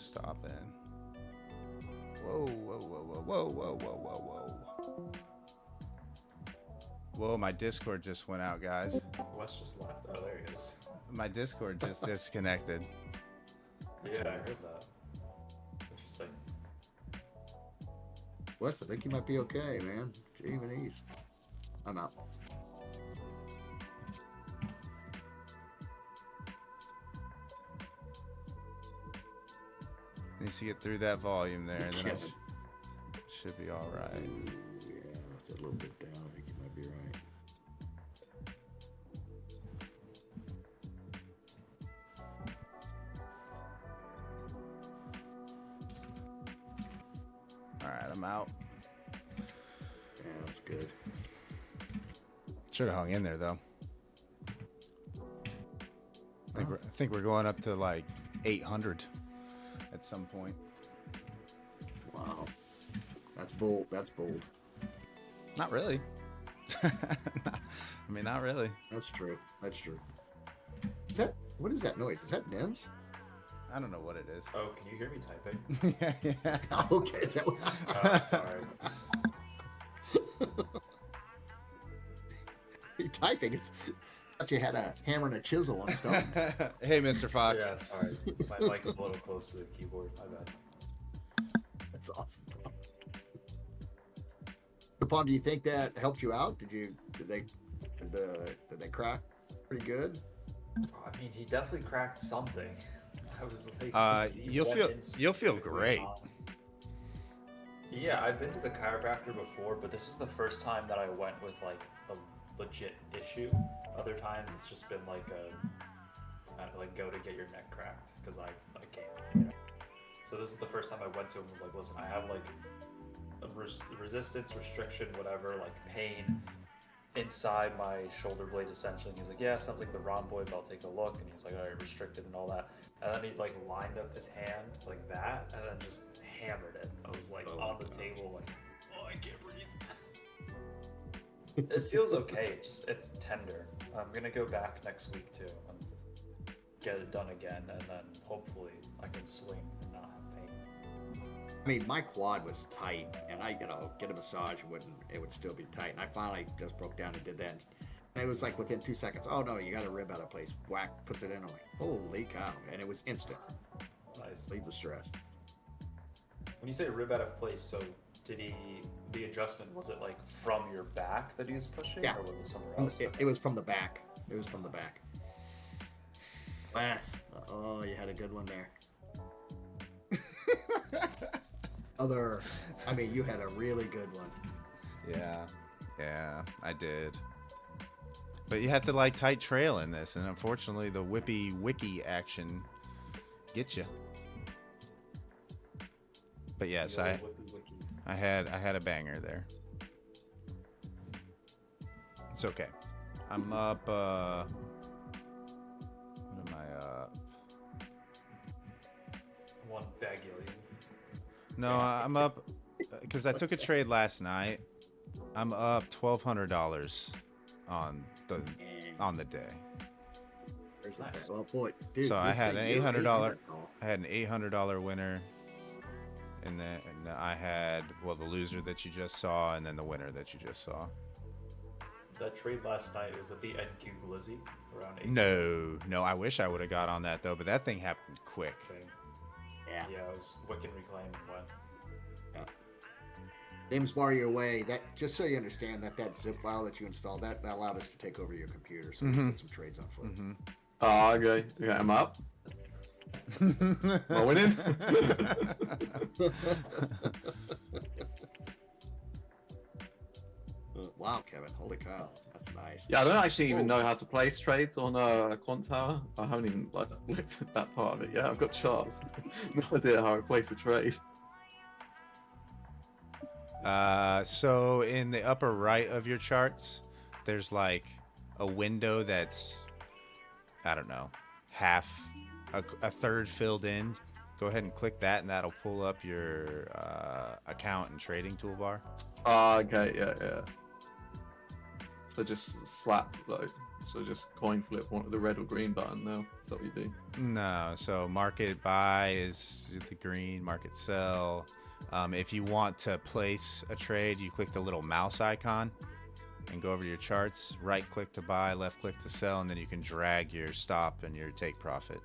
stop in. Whoa, whoa, whoa, whoa, whoa, whoa, whoa, whoa. Whoa, my Discord just went out, guys. Wes just left. Oh, there he is. My Discord just disconnected. Yeah, I heard that. Interesting. Wes, I think you might be okay, man. Jeez. I'm out. Needs to get through that volume there, and then I Kevin. should be all right. Ooh, yeah, it's a little bit down. I think you might be right. All right, I'm out. Yeah, that's good. Should have hung in there though. I think we're going up to like 800 at some point. Wow. That's bold. That's bold. Not really. I mean, not really. That's true. That's true. What is that noise? Is that Nims? I don't know what it is. Oh, can you hear me typing? Yeah, yeah. Oh, okay. Is that what... Oh, sorry. You're typing. It's... I thought you had a hammer and a chisel on stone. Hey, Mr. Fox. Yeah, sorry. My mic's a little close to the keyboard. My bad. That's awesome. Palm, do you think that helped you out? Did they crack pretty good? I mean, he definitely cracked something. I was like, you'll feel great. Yeah, I've been to the chiropractor before, but this is the first time that I went with like a legit issue. Other times it's just been like a kind of like go to get your neck cracked because I can't. You know? So this is the first time I went to him and was like, listen, I have like a resistance, restriction, whatever, like pain inside my shoulder blade essentially. And he's like, yeah, sounds like the rhomboid, but I'll take a look. And he's like, all right, restricted and all that. And then he like lined up his hand like that and then just hammered it. I was like on the table like, oh, I can't breathe. It feels okay. It's tender. I'm gonna go back next week too and get it done again, and then hopefully I can swing and not have pain. I mean, my quad was tight, and I, get a massage, it would still be tight. And I finally just broke down and did that. And it was like within 2 seconds. Oh no, you got a rib out of place. Whack, puts it in. I'm like, holy cow! And it was instant. Nice. Leave the stress. When you say rib out of place, so the adjustment, was it like from your back that he was pushing, Yeah. or was it somewhere else? It was from the back. It was from the back. Last. Oh, you had a good one there. You had a really good one. Yeah, I did. But you have to like tight trail in this, and unfortunately the whippy wiki action gets you. But yes, The old I whippy-wicky. had a banger there. It's okay. I'm up. What am I up? One bagillion. No, I'm up because I took a trade last night. I'm up $1,200 on the day. There's Nice. Well, boy, dude, So I this had thing, an you're $800. $800. I had an $800 winner, and then I had the loser that you just saw, and then the winner that you just saw. That trade last night was at the NQ Glizzy around 8. No, I wish I would have got on that though, but that thing happened quick. Same. Yeah. Yeah, it was Wiccan Reclaim and went. James, bar your way. That just so you understand that zip file that you installed that allowed us to take over your computer, so we can get some trades on foot. Mm-hmm. Oh, okay. Okay, I'm up. Am I winning? Wow, Kevin, holy cow, that's nice. Yeah, I don't actually even know how to place trades on a quant tower. I haven't even looked at that part of it yet. I've got charts. No idea how I place a trade. So in the upper right of your charts, there's like a window that's, I don't know, a third filled in. Go ahead and click that, and that'll pull up your account and trading toolbar. Oh, okay, yeah. So just slap, like, so just coin flip one of the red or green button now. Is that what you do? No, so market buy is the green, market sell. If you want to place a trade, you click the little mouse icon and go over to your charts. Right click to buy, left click to sell, and then you can drag your stop and your take profit.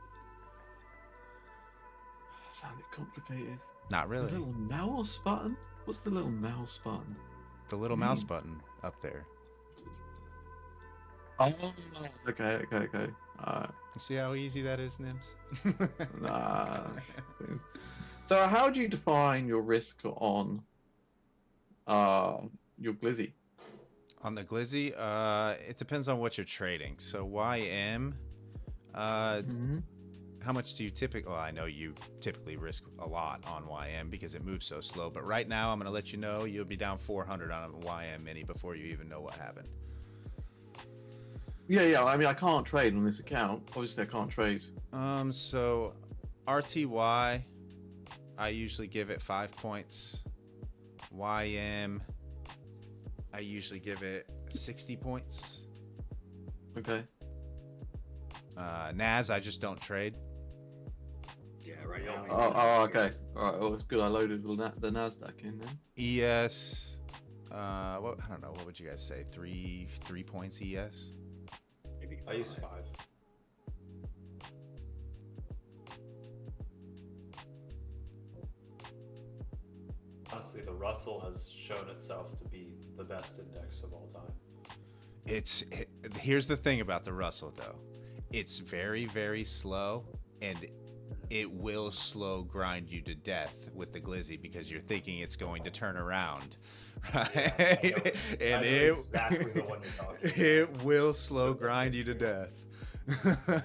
Sounded complicated. Not really. The little mouse button? What's the little mouse button? The little mouse button up there. Oh, okay. Alright. See how easy that is, Nims? Nah. So how do you define your risk on your glizzy? On the glizzy, it depends on what you're trading. So YM, how much do you typically? Well, I know you typically risk a lot on YM because it moves so slow. But right now, I'm going to let you know you'll be down 400 on a YM mini before you even know what happened. Yeah. I mean, I can't trade on this account. Obviously, I can't trade. So RTY, I usually give it 5 points. YM, I usually give it 60 points. Okay. NAS, I just don't trade. Yeah, right now. Oh, okay. All right. Well, it's good. I loaded the Nasdaq in then. ES, I don't know. What would you guys say? 3 points ES. Maybe I use 5. Honestly, the Russell has shown itself to be the best index of all time. Here's the thing about the Russell though. It's very, very slow, and it will slow grind you to death with the glizzy because you're thinking it's going to turn around, right? Yeah, and I know it exactly the one you're talking about. it will slow grind you to death. Yeah,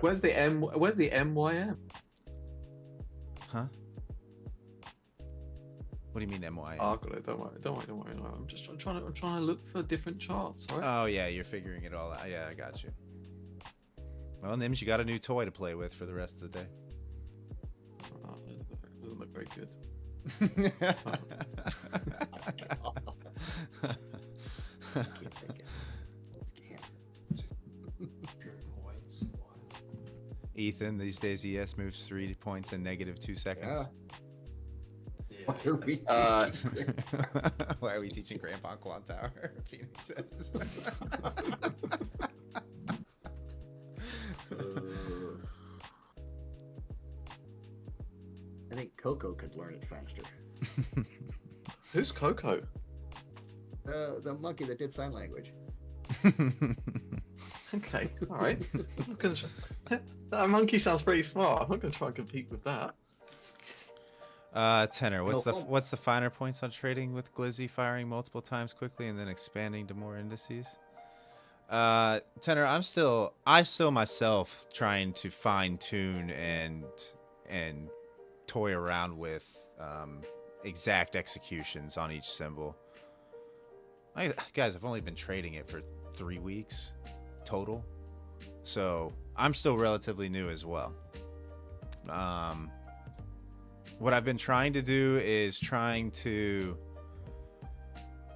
Where's the MYM? Huh? What do you mean MY? Oh, I got it. Don't worry. I'm just trying to look for different charts. Right? Oh yeah, you're figuring it all out. Yeah, I got you. Well, Nims, you got a new toy to play with for the rest of the day. It doesn't look very good. points. Ethan, these days ES moves 3 points in negative 2 seconds. Yeah. Yeah, What are we Uh, teaching? Why are we teaching Grandpa Quad Tower? Phoenix says. I think Coco could learn it faster. Who's Coco? The monkey that did sign language. Okay, all right. That monkey sounds pretty smart. I'm not going to try and compete with that. Tenor, what's the finer points on trading with glizzy, firing multiple times quickly and then expanding to more indices? Tenor, I still myself trying to fine tune and toy around with exact executions on each symbol. Guys, I've only been trading it for 3 weeks total, so I'm still relatively new as well. What I've been trying to do is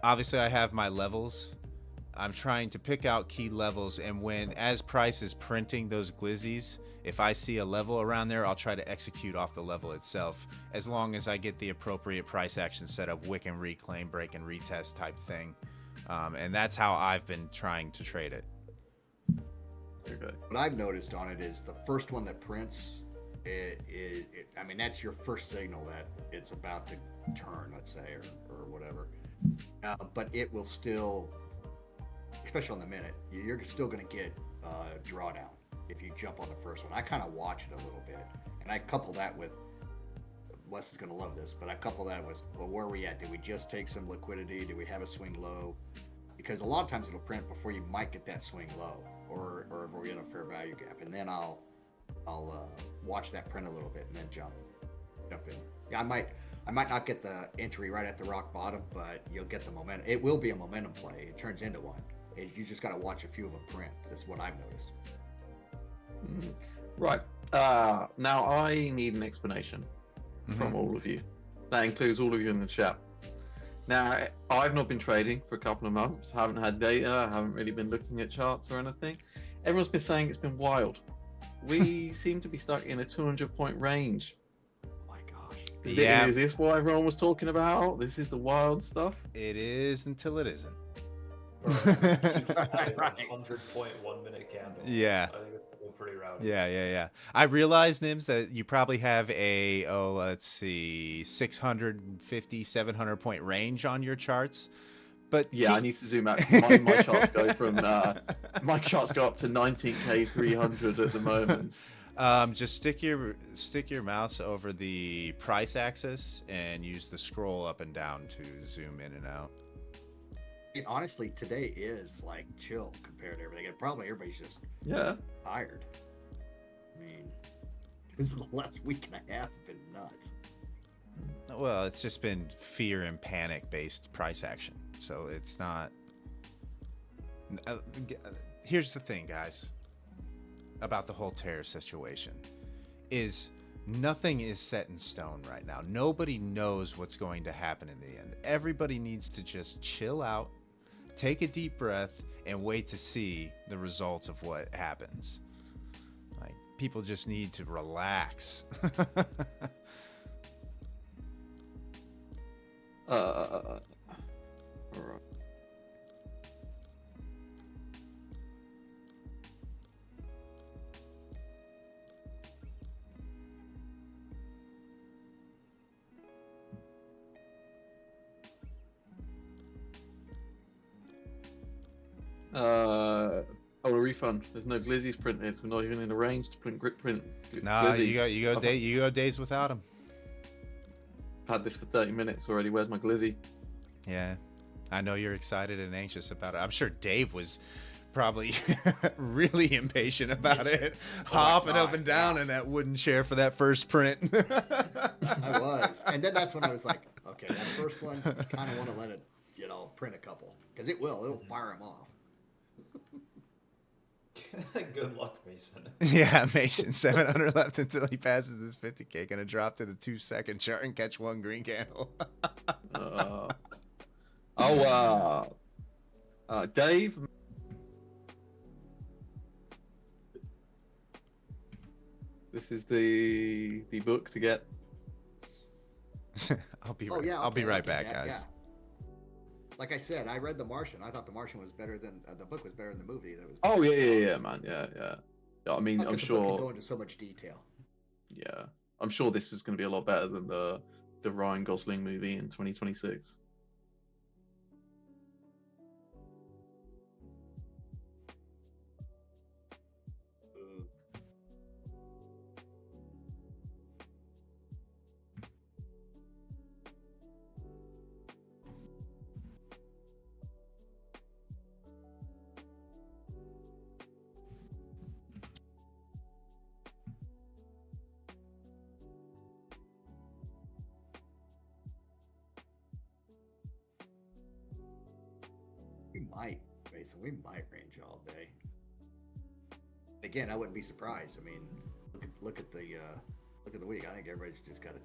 obviously I have my levels. I'm trying to pick out key levels, and as price is printing those glizzies, if I see a level around there, I'll try to execute off the level itself, as long as I get the appropriate price action set up, wick and reclaim, break and retest type thing. And that's how I've been trying to trade it. Okay. What I've noticed on it is the first one that prints, I mean, that's your first signal that it's about to turn, let's say, or whatever. But it will still, especially on the minute, you're still going to get drawdown if you jump on the first one. I kind of watch it a little bit, and I couple that with, Wes is going to love this, but I couple that with, well, where are we at? Did we just take some liquidity? Do we have a swing low? Because a lot of times it'll print before you might get that swing low, or if we're in a fair value gap, and then I'll watch that print a little bit and then jump in. Yeah, I might not get the entry right at the rock bottom, but you'll get the momentum. It will be a momentum play. It turns into one. You just got to watch a few of them print. That's what I've noticed. Right. Now I need an explanation from all of you. That includes all of you in the chat. Now, I've not been trading for a couple of months. Haven't had data. Haven't really been looking at charts or anything. Everyone's been saying it's been wild. We seem to be stuck in a 200-point range. Oh my gosh. Yeah. Is this what everyone was talking about? This is the wild stuff? It is until it isn't. Or a 100-point 1 minute candle. Yeah. I think it's still pretty rowdy. Yeah. I realize, Nims, that you probably have a, 650, 700 point range on your charts. But Yeah, I need to zoom out. My charts go from my charts go up to 19k 300 at the moment. Just stick your mouse over the price axis and use the scroll up and down to zoom in and out. I mean, honestly, today is like chill compared to everything. And probably everybody's just tired. I mean, this is the last week and a half have been nuts. Well, it's just been fear and panic based price action. So it's not. Here's the thing, guys, about the whole terror situation is nothing is set in stone right now. Nobody knows what's going to happen in the end. Everybody needs to just chill out, take a deep breath, and wait to see the results of what happens. Like, people just need to relax. All right. A refund. There's no glizzies printed. We're not even in the range to print. Nah, glizzies. you go days without them. I've had this for 30 minutes already. Where's my glizzy? Yeah, I know you're excited and anxious about it. I'm sure Dave was probably really impatient about it, hopping up and down in that wooden chair for that first print. I was. And then that's when I was like, okay, that first one, I kind of want to let it, print a couple. Because it'll fire them off. Good luck, Mason. Yeah, Mason, 700 left until he passes this 50K. Gonna drop to the 2-second chart and catch one green candle. Dave. This is the book to get. I'll be right back, guys. Yeah. Like I said, I read The Martian. I thought The Martian was better than the book was better than the movie. Man. Yeah. I mean, I'm sure. The book can go into so much detail. Yeah, I'm sure this is going to be a lot better than the Ryan Gosling movie in 2026. We might range all day. Again, I wouldn't be surprised. I mean, look at the week. I think everybody's just got to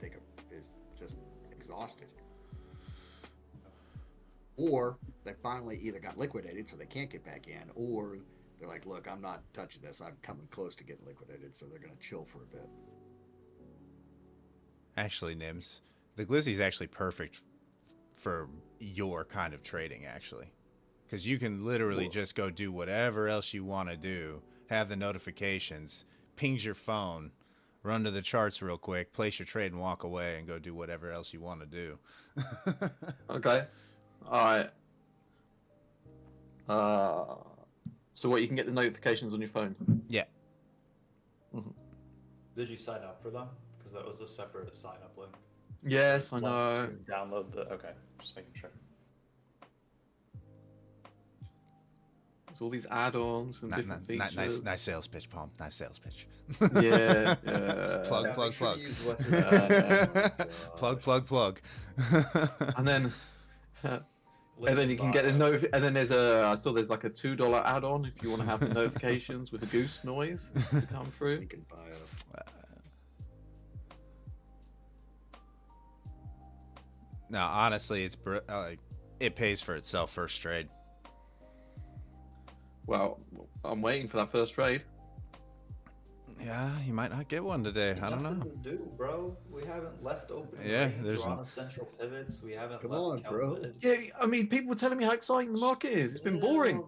is just exhausted, or they finally either got liquidated so they can't get back in, or they're like, look, I'm not touching this. I'm coming close to getting liquidated, so they're going to chill for a bit. Actually, Nims, the glizzy's actually perfect for your kind of trading, actually. Because you can literally just go do whatever else you want to do, have the notifications, pings your phone, run to the charts real quick, place your trade and walk away and go do whatever else you want to do. Okay. All right. So what, you can get the notifications on your phone? Yeah. Mm-hmm. Did you sign up for them? Because that was a separate sign-up link. Yes, I know. To download okay, just making sure. There's all these add-ons and different features. Nice sales pitch, Palm. Nice sales pitch. Yeah. Plug. Plug. And then you can get the and then I saw there's like a $2 add-on if you want to have the notifications with the goose noise to come through. You can buy No, honestly, like it pays for itself first trade. Well, I'm waiting for that first trade. Yeah, you might not get one today. I don't know. Nothing to do, bro. We haven't left opening Yeah, range. there's We're on essential pivots. We haven't Come left on, bro. Kelvin. Yeah, I mean, people were telling me how exciting the market is. It's been boring.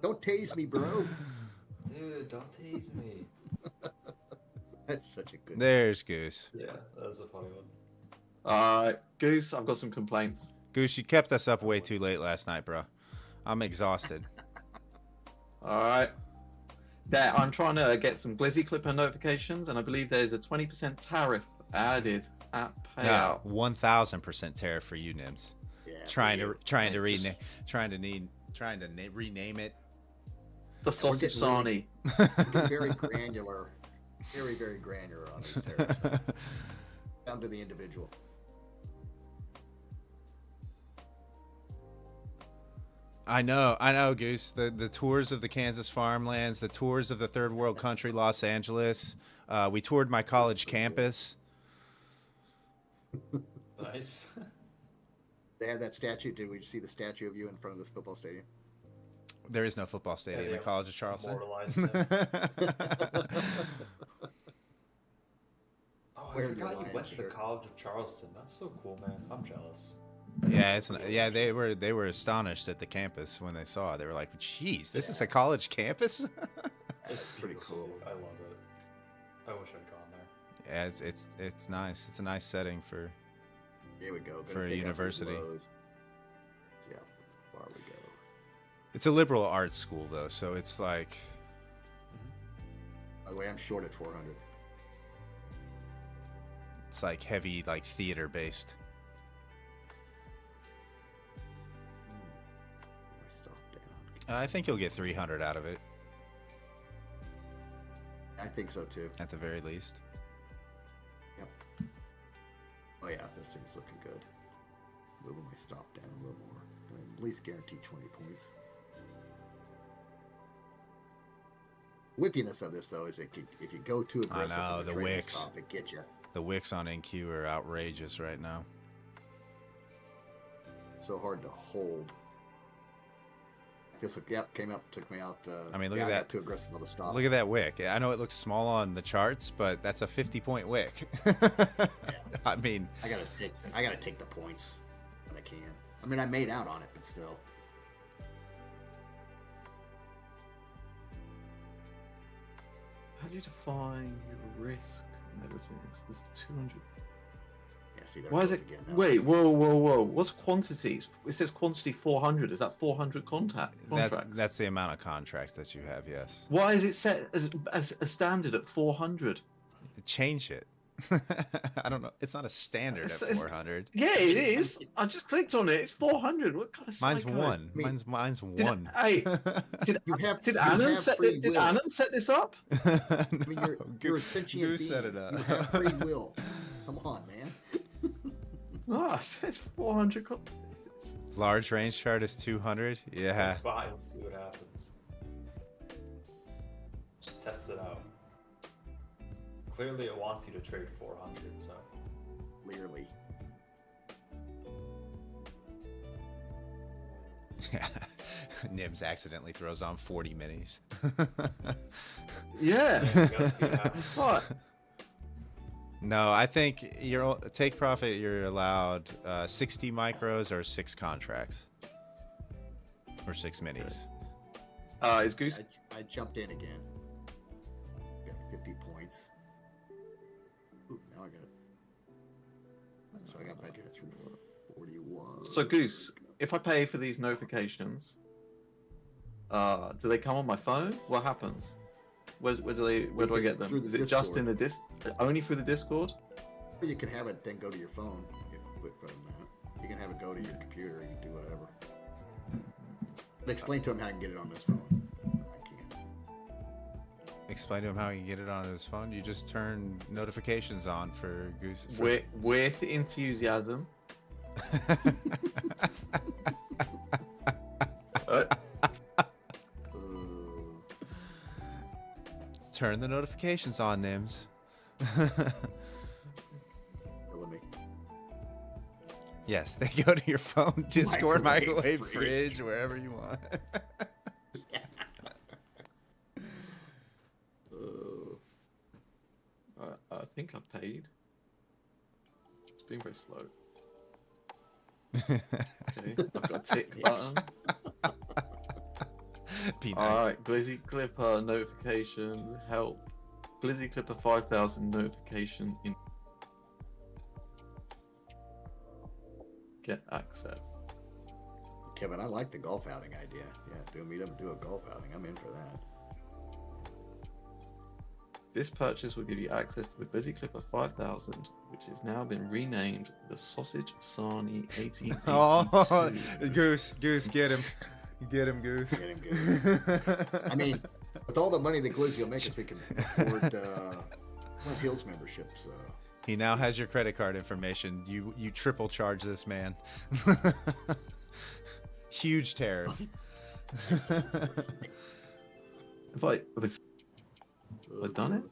Don't tase me, bro. Dude, don't tease me. That's such a good. There's Goose. Yeah, that was a funny one. Goose, I've got some complaints. Goose, you kept us up way too late last night, bro. I'm exhausted. All right. There, I'm trying to get some Glizzy Clipper notifications, and I believe there's a 20% tariff added at payout. No, 1,000% tariff for you, Nims. Yeah, Trying for to you. rename it. The sausage sarnie. Getting very granular, very granular on these tariffs. Down to the individual. I know, Goose. The tours of the Kansas farmlands, the tours of the third world country, Los Angeles. We toured my college campus. Nice. They have that statue. Did we see the statue of you in front of this football stadium? There is no football stadium in College of Charleston. Immortalized him. Oh, I Wearing your forgot you went Lions to the shirt. College of Charleston. That's so cool, man. I'm jealous. Yeah, they were astonished at the campus when they saw it. They were like, "Geez, this is a college campus." It's pretty cool. I love it. I wish I'd gone there. Yeah, it's nice. It's a nice setting for. Here we go. For a university. See how far we go. It's a liberal arts school though, so it's like. By the way, I'm short at 400. It's like heavy, like theater based. I stopped down. I think you'll get 300 out of it I think so too. at the very least. Yep. Oh yeah, this thing's looking good. Moving my stop down a little more. At least guarantee 20 points. Whippiness of this though is if you go too aggressive, know, with the trading wicks. stop, it gets you. The wicks on NQ are outrageous right now. So hard to hold. This came up, took me out. I mean, look at I that. got too aggressive on the stop. Look at that wick. I know it looks small on the charts, but that's a 50-point wick. I mean, I gotta take the points when I can. I mean, I made out on it, but still. How do you define your risk and everything? There's 200. Yeah, see, there Why is goes it? again. Now Wait, it's- whoa. What's quantities? It says quantity 400. Is that 400 contracts? that's the amount of contracts that you have. Yes. Why is it set as a standard at 400? Change it. I don't know. It's not a standard at 400. Yeah, it is. I just clicked on it. It's 400. What kind of Mine's psycho? one. I mean, Mine's Did, one. hey, did You have- did you Annan have set free did will. Annan set this up? I mean, you're a sentient Goose being. set it up. You have free will. Come on, man. Ah, it says 400. Large range chart is 200. Yeah. Buy and see what happens. Just test it out. Clearly, it wants you to trade 400, so. Clearly. Yeah. Nibs accidentally throws on 40 minis. Yeah. You gotta see what happens. What? No, I think your take profit. You're allowed 60 micros or 6 contracts or 6 minis. Is Goose? I jumped in again. Got 50 points. Ooh, now I got. So I got back at 341. So Goose, if I pay for these notifications, do they come on my phone? What happens? Where do I get them? Through the Is it just Discord. in the only through the Discord? Or you can have it then go to your phone from that. You can have it go to your computer. You can do whatever. But explain to him how you can get it on this phone. I can't. Explain to him how you can get it on his phone. You just turn notifications on for Goose. With enthusiasm. Turn the notifications on, Nims. Yes, they go to your phone, Discord, Microwave, microwave, fridge, wherever you want. I think I paid. It's been very slow. Okay, I've got a tick button. Be nice. Alright, Glizzy Clipper notifications, help. Glizzy Clipper 5000 notification in. Get access. Kevin, I like the golf outing idea. Yeah, meet up and do a golf outing. I'm in for that. This purchase will give you access to the Glizzy Clipper 5000, which has now been renamed the Sausage Sarnie 1882. Oh, Goose, get him. Get him, Goose. Get him, Goose. I mean, with all the money that Glizzy will make us, we can afford Hills memberships. He now has your credit card information. You triple charge this man. Huge terror. Have I done it?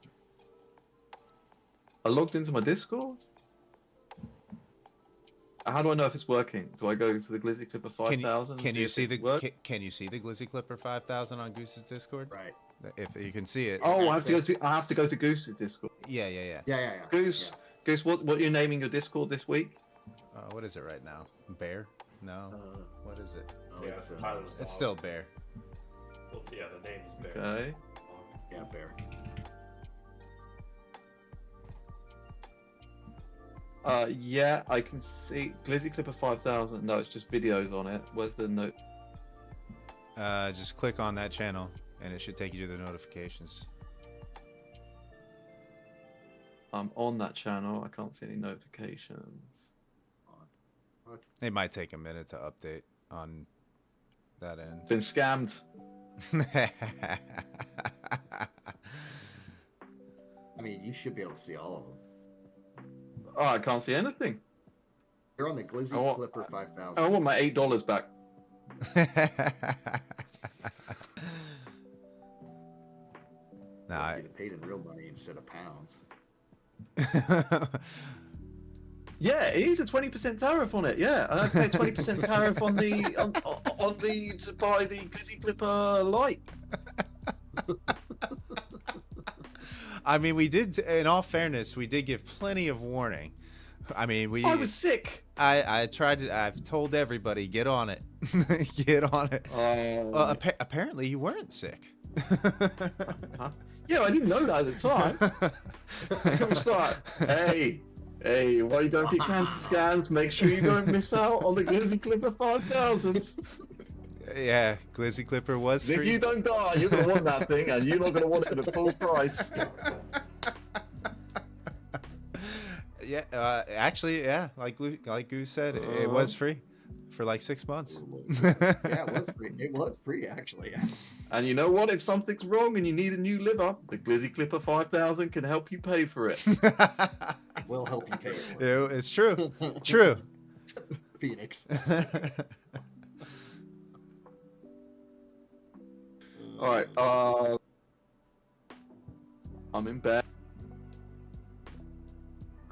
I logged into my Discord? How do I know if it's working? Do I go to the Glizzy Clipper 5000? Can you see the Glizzy Clipper 5000 on Goose's Discord? Right. If you can see it. Oh, I have to go to Goose's Discord. Yeah. Goose, what are you naming your Discord this week? What is it right now? Bear? No. What is it? Oh, Yeah, it's Tyler's dog. It's still Bear. Well, yeah, the name's Bear. Okay. Yeah, Bear. Yeah, I can see Glizzy Clipper 5000. No, it's just videos on it. Where's the note? Just click on that channel, and it should take you to the notifications. I'm on that channel. I can't see any notifications. It might take a minute to update on that end. Been scammed. I mean, you should be able to see all of them. Oh, I can't see anything. You're on the Glizzy Clipper 5000. I want my $8 back. Nah, You'd have paid in real money instead of pounds. Yeah, it is a 20% tariff on it. Yeah, and I'd pay 20% tariff on the to buy the Glizzy Clipper Lite. I mean, we did. In all fairness, we did give plenty of warning. I mean, I was sick. I tried to. I've told everybody, get on it, get on it. Well, apparently, you weren't sick. Huh? Yeah, I didn't know that at the time. It was like, hey, while you don't get cancer scans, make sure you don't miss out on the Glizzy Clipper 5000. Yeah, Glizzy Clipper was If free. you don't die, you're gonna want that thing, and you're not gonna want it at full price. Yeah, actually, yeah, like Goose said, it was free for like 6 months. Yeah, it was free. It was free, actually. Yeah. And you know what? If something's wrong and you need a new liver, the Glizzy Clipper 5000 can help you pay for it. We'll help you pay for it. It's true. True. Phoenix. All right. I'm in bed.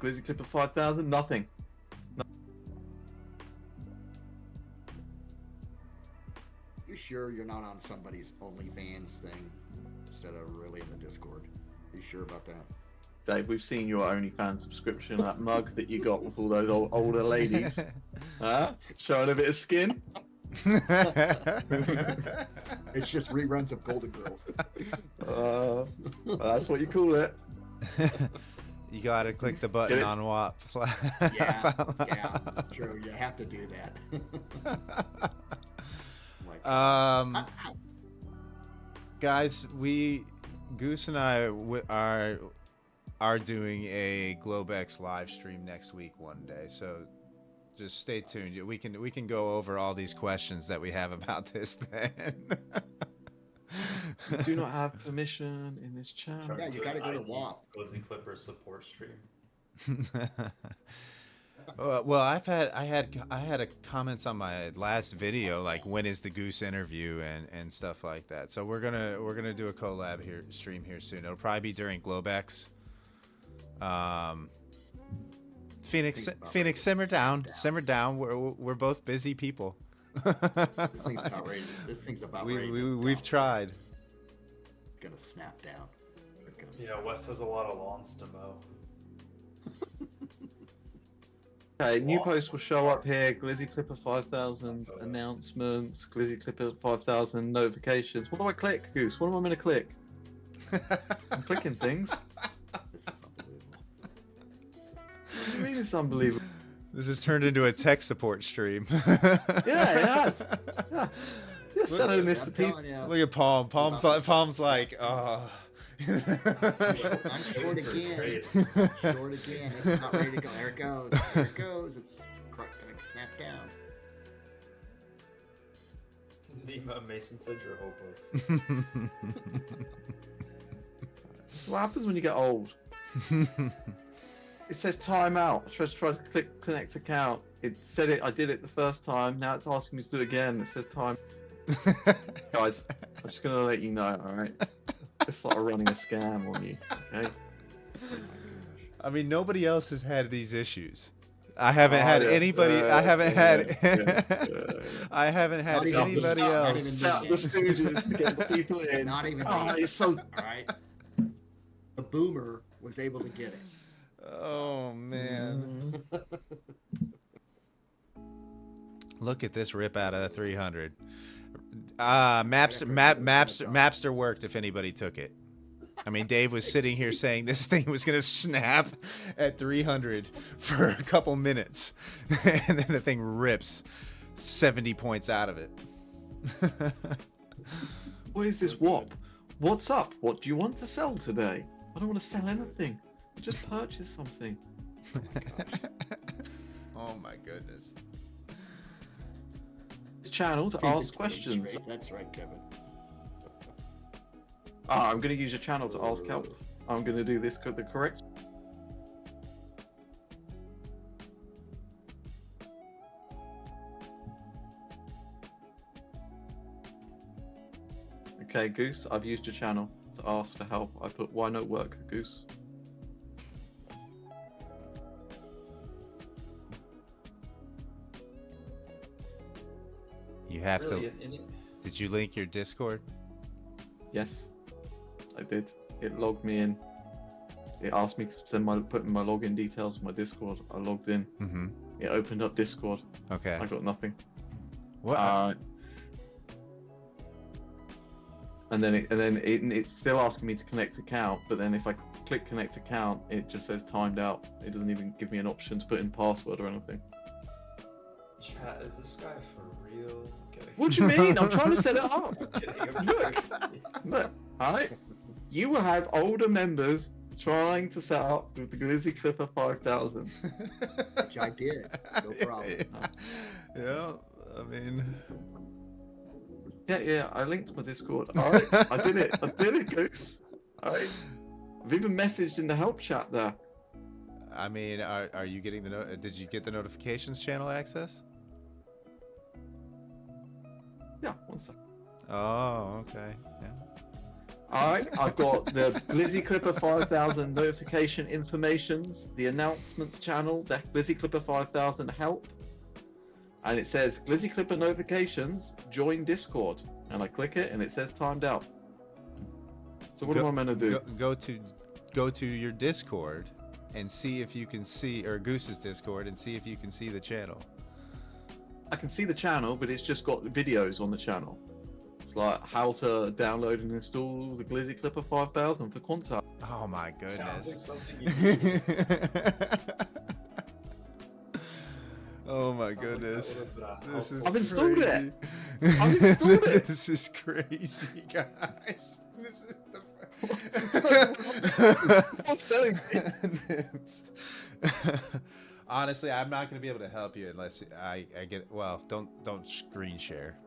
Glizzy Clipper 5000, nothing. You sure you're not on somebody's OnlyFans thing instead of really in the Discord? You sure about that? Dave, we've seen your OnlyFans subscription, that mug that you got with all those older ladies. Huh? Showing a bit of skin. It's just reruns of Golden Girls. That's what you call it. You gotta click the button on WAP. Yeah, true. You have to do that. Guys, Goose and I are doing a Globex live stream next week one day, so just stay tuned. We can go over all these questions that we have about this then. You do not have permission in this channel. Yeah, you gotta go to WAP. Glizzy Clipper support stream. Well, I had a comments on my last video, like when is the Goose interview and stuff like that. So we're gonna do a collab stream here soon. It'll probably be during Globex. Phoenix, Seems about Phoenix, right. simmer down, Down. simmer down. We're both busy people. This thing's about ready. This thing's about ready. We've tried. It's gonna snap down. Here it goes. You know, Wes has a lot of lawns to mow. Okay, new post will show up here. Glizzy Clipper 5000 announcements. Glizzy Clipper 5000 notifications. What do I click, Goose? What am I going to click? I'm clicking things. This is unbelievable. What do you mean it's unbelievable? This has turned into a tech support stream. Yeah, it has. Yeah. You're selling this to I'm people. telling you, Look at Palm. Palm's like, oh. I'm short again. Great. Short again. It's not ready to go. There it goes. There it goes. It's gonna snap down. Mason said you're hopeless. What happens when you get old? It says timeout. I tried to click connect account. It said it. I did it the first time. Now it's asking me to do it again. It says time. Guys, I'm just gonna let you know. All right. It's like running a scam on you. Okay. I mean, nobody else has had these issues. I haven't had anybody. I haven't had. I haven't had Not even me. anybody Not else. even Set up the stooges to get the people in. Not even Oh, me. it's so. All right. The boomer was able to get it. Oh man! Look at this rip out of the 300. Mapster worked. If anybody took it, I mean, Dave was sitting here saying this thing was gonna snap at 300 for a couple minutes, and then the thing rips 70 points out of it. What is this WAP? What's up? What do you want to sell today? I don't want to sell anything. Just purchase something. Oh my goodness. This channel to ask questions. That's right, Kevin. I'm going to use your channel to ask help. I'm going to do this the correct. Okay, Goose, I've used your channel to ask for help. I put why not work, Goose. You have Really, to. Did you link your Discord? Yes, I did. It logged me in. It asked me to put in my login details for my Discord. I logged in. Mm-hmm. It opened up Discord. Okay. I got nothing. What? And then it's still asking me to connect account, but then if I click connect account, it just says timed out. It doesn't even give me an option to put in password or anything. Chat, is this guy for real? Okay. What do you mean? I'm trying to set it up. Kidding. Look, alright? You will have older members trying to set up with the Glizzy Clipper 5000. Which I did. No problem. Yeah, I mean. Yeah, I linked my Discord. Alright, I did it, Goose. Alright. I've even messaged in the help chat there. I mean, are you getting the did you get the notifications channel access? Yeah, one second. Oh, okay. Yeah. Alright, I've got the Glizzy Clipper 5000 notification informations, the announcements channel, the Glizzy Clipper 5000 help, and it says Glizzy Clipper notifications, join Discord. And I click it and it says timed out. So what am I meant to do? Go to your Discord and see if you can see, or Goose's Discord, and see if you can see the channel. I can see the channel, but it's just got videos on the channel. It's like how to download and install the Glizzy Clipper 5000 for Quanta. Oh my Sounds like goodness. something you do. Oh my Sounds like that goodness. would've been a This is I've installed it. crazy. I've installed it. This is crazy, guys. This is I'm telling you. Nims. Honestly, I'm not going to be able to help you unless I get. Well, don't screen share.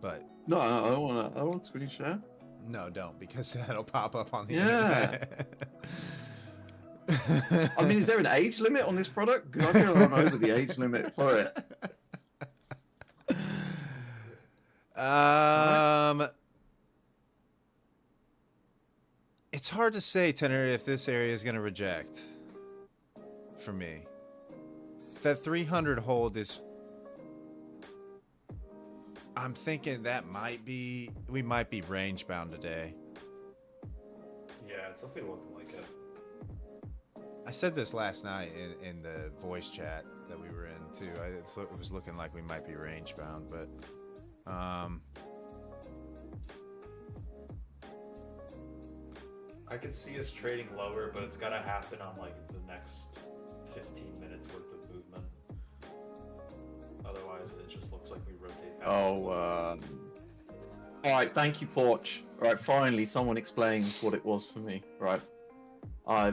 But No, I don't want to screen share. no, don't, because that'll pop up on the Yeah. internet. I mean, is there an age limit on this product? Because I feel I'm over the age limit for it. It's hard to say, Tenor, if this area is going to reject. for me. That 300 hold is... I'm thinking that we might be range bound today. Yeah, it's definitely looking like it. I said this last night in the voice chat that we were in too. It was looking like we might be range bound, but I could see us trading lower, but it's got to happen on like the next 15 minutes worth of movement. Otherwise, it just looks like we rotate back. All right, thank you, Porch. All right, finally, someone explains what it was for me. Right, I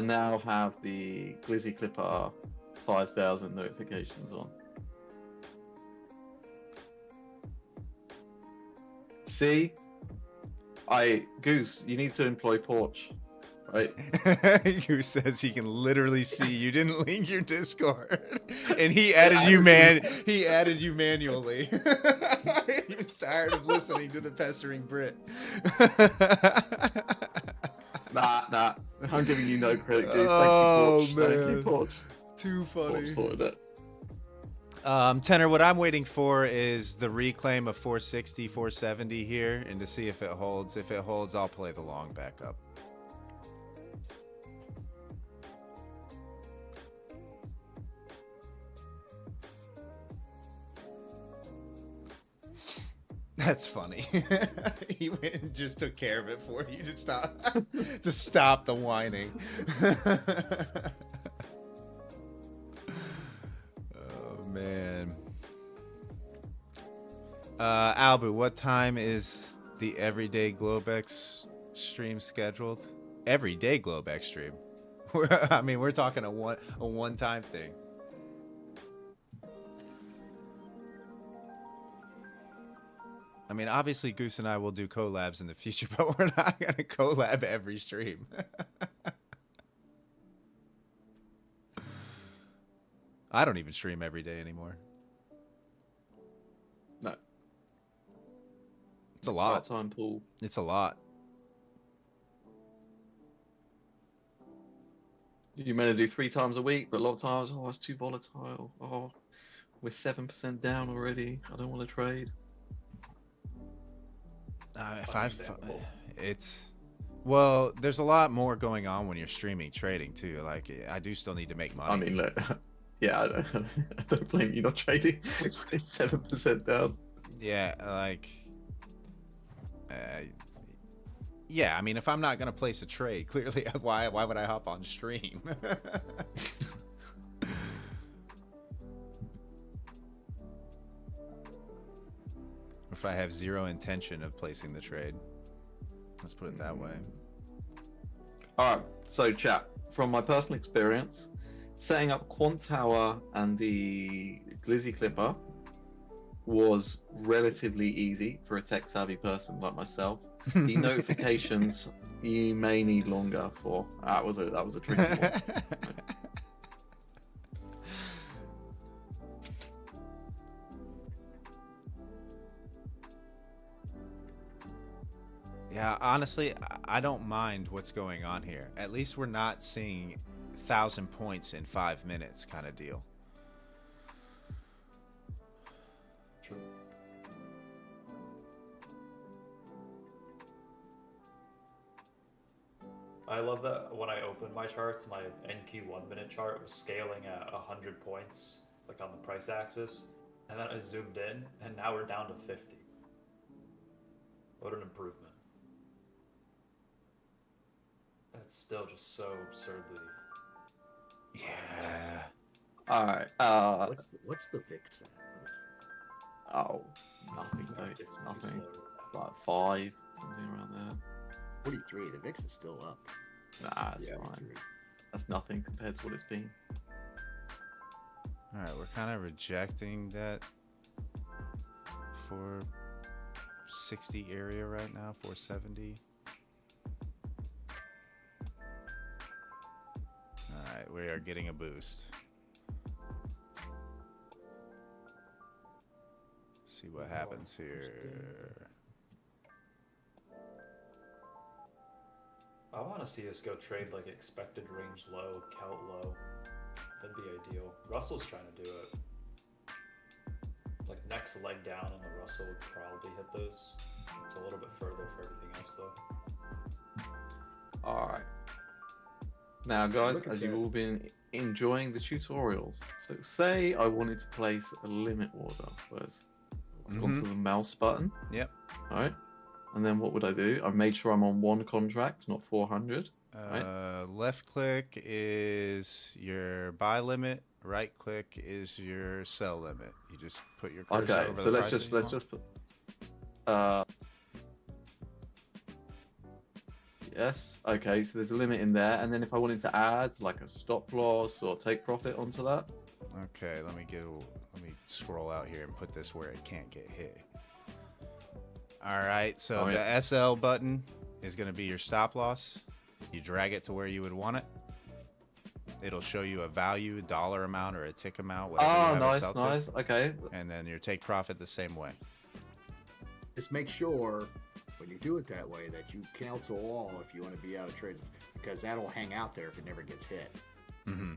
now have the Glizzy Clipper 5,000 notifications on. See, Goose, you need to employ Porch. Right. Who says he can literally see you didn't link your Discord, and he added you, man. He added you manually. He's tired of listening to the pestering Brit. Nah. I'm giving you no credit, Goose. Oh, Thank you, Porch. man. Thank you, Porch. Too funny. Porch sorted it. Tenor, what I'm waiting for is the reclaim of 460, 470 here, and to see if it holds. If it holds, I'll play the long backup. That's funny. He went and just took care of it for you to stop the whining. Oh man. Albu, what time is the everyday Globex stream scheduled? Everyday Globex stream. We're talking a one-time thing. I mean, obviously, Goose and I will do collabs in the future, but we're not going to collab every stream. I don't even stream every day anymore. No. It's a lot. Part time pool. It's a lot. You meant to do 3 times a week, but a lot of times, it's too volatile. Oh, we're 7% down already. I don't want to trade. There's a lot more going on when you're streaming trading too. Like, I do still need to make money. I mean, look, yeah, I don't blame you not trading. It's 7% down. Yeah, like, yeah. I mean, if I'm not gonna place a trade, clearly, why would I hop on stream? If I have zero intention of placing the trade. Let's put it that way. Alright, so chat, from my personal experience, setting up Quant Tower and the Glizzy Clipper was relatively easy for a tech-savvy person like myself. The notifications you may need longer for. That was a tricky one. Yeah, honestly, I don't mind what's going on here. At least we're not seeing 1,000 points in 5 minutes kind of deal. True. I love that when I opened my charts, my NQ 1 minute chart was scaling at 100 points, like on the price axis. And then I zoomed in, and now we're down to 50. What an improvement. It's still just so absurdly. Yeah. Alright, what's the VIX at? oh, nothing, mate. It's Nothing. Like 5, something around there. 43. The VIX is still up. Nah, it's Yeah, fine. 43. That's nothing compared to what it's been. All right, we're kind of rejecting that 460 area right now, 470. All right, we are getting a boost. See what happens here. I want to see us go trade like expected range low, count low. That'd be ideal. Russell's trying to do it. Like next leg down, and the Russell would probably hit those. It's a little bit further for everything else, though. All right. Now, guys, Look at as you've that. all been enjoying the tutorials, so say I wanted to place a limit order first. I've gone to the mouse button. Yep. All right. And then what would I do? I've made sure I'm on one contract, not 400. Right. Left click is your buy limit. Right click is your sell limit. You just put your cursor Okay, over so the let's price just put. Yes. Okay, so there's a limit in there, and then if I wanted to add like a stop loss or take profit onto that. Okay, let me scroll out here and put this where it can't get hit. All right, so the SL button is going to be your stop loss. You drag it to where you would want it. It'll show you a value, dollar amount, or a tick amount, whatever you have it set to. Nice. Okay. And then your take profit the same way. Just make sure when you do it that way that you cancel all if you want to be out of trades, because that'll hang out there if it never gets hit. Mm-hmm.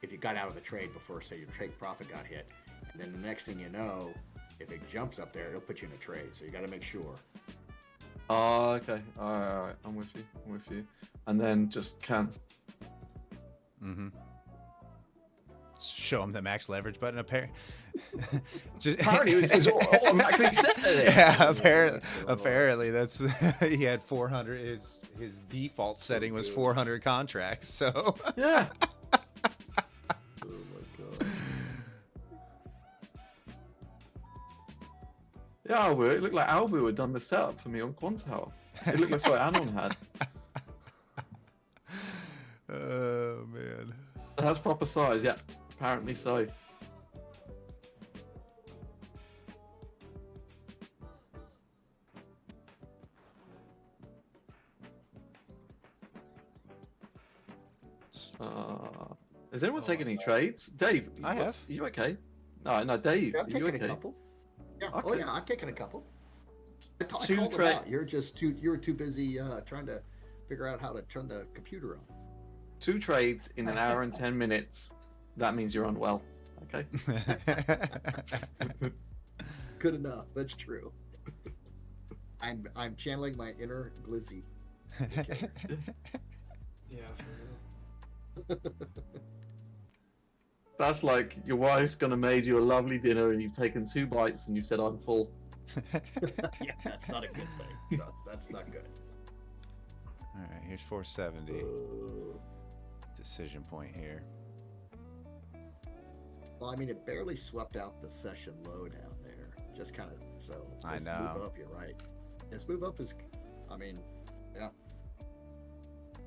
If you got out of the trade before, say, your take profit got hit, and then the next thing you know, if it jumps up there, it'll put you in a trade. So you got to make sure. Oh, okay. All right. I'm with you. And then just cancel. Mm-hmm. Show them the max leverage button. Apparently, it's automatically set there. Yeah, apparently that's he had 400. His default setting was 400 contracts. So yeah. Oh my god. Yeah, it looked like Albu had done the setup for me on Quantower. It looked like what Anon had. Oh man. That's proper size, yeah. Apparently so. Has anyone taken any trades? Dave, I have. Are you okay? No, Dave, Yeah, I've are you taken okay? a couple. Yeah. Okay. Oh yeah, I've taken a couple. I Two called them tra- out. You were too busy trying to figure out how to turn the computer on. 2 trades in an hour and 10 minutes. That means you're unwell. Okay. Good enough. That's true. I'm channeling my inner Glizzy. Yeah, for real. That's like your wife's gonna made you a lovely dinner and you've taken 2 bites and you've said I'm full. Yeah, that's not a good thing. That's not good. All right, here's 470. Decision point here. Well, I mean, it barely swept out the session low down there. Just kind of so. I Let's know. Move up. You're right. Yes, move up is. I mean, yeah.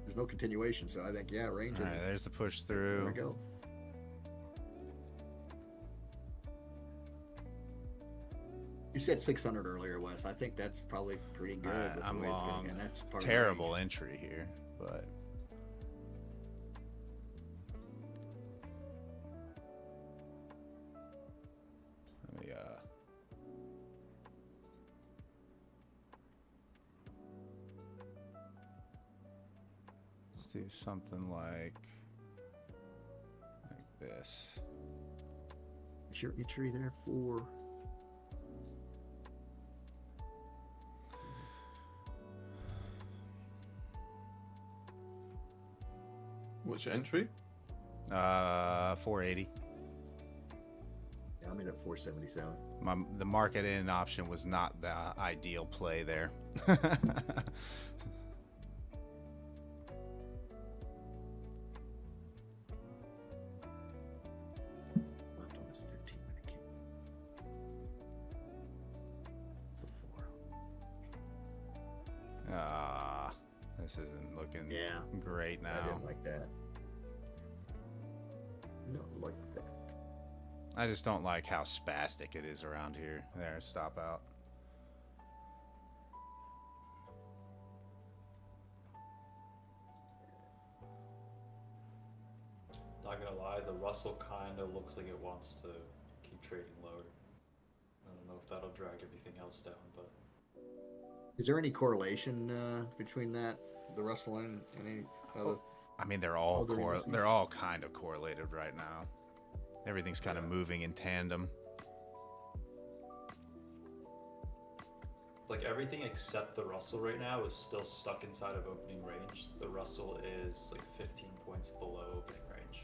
There's no continuation, so I think range. All right, there's the push There through. we go. You said 600 earlier, Wes. I think that's probably pretty good with the I'm way it's long. going, and that's part of the Terrible range. entry here, but let me let's do something like this. Is your entry there for? What's your entry? 480. Yeah, I'm in at 477. The market in option was not the ideal play there. Left on this 15-minute candle. It's a 4. This isn't looking Yeah. great I now. didn't like that. No, like that. I just don't like how spastic it is around here. There, stop out. Not gonna lie, the Russell kind of looks like it wants to keep trading lower. I don't know if that'll drag everything else down, but Is there any correlation between that the Russell and any other? I mean, they're all Other indices? they're all kind of correlated right now. Everything's kind of moving in tandem. Like everything except the Russell right now is still stuck inside of opening range. The Russell is like 15 points below opening range.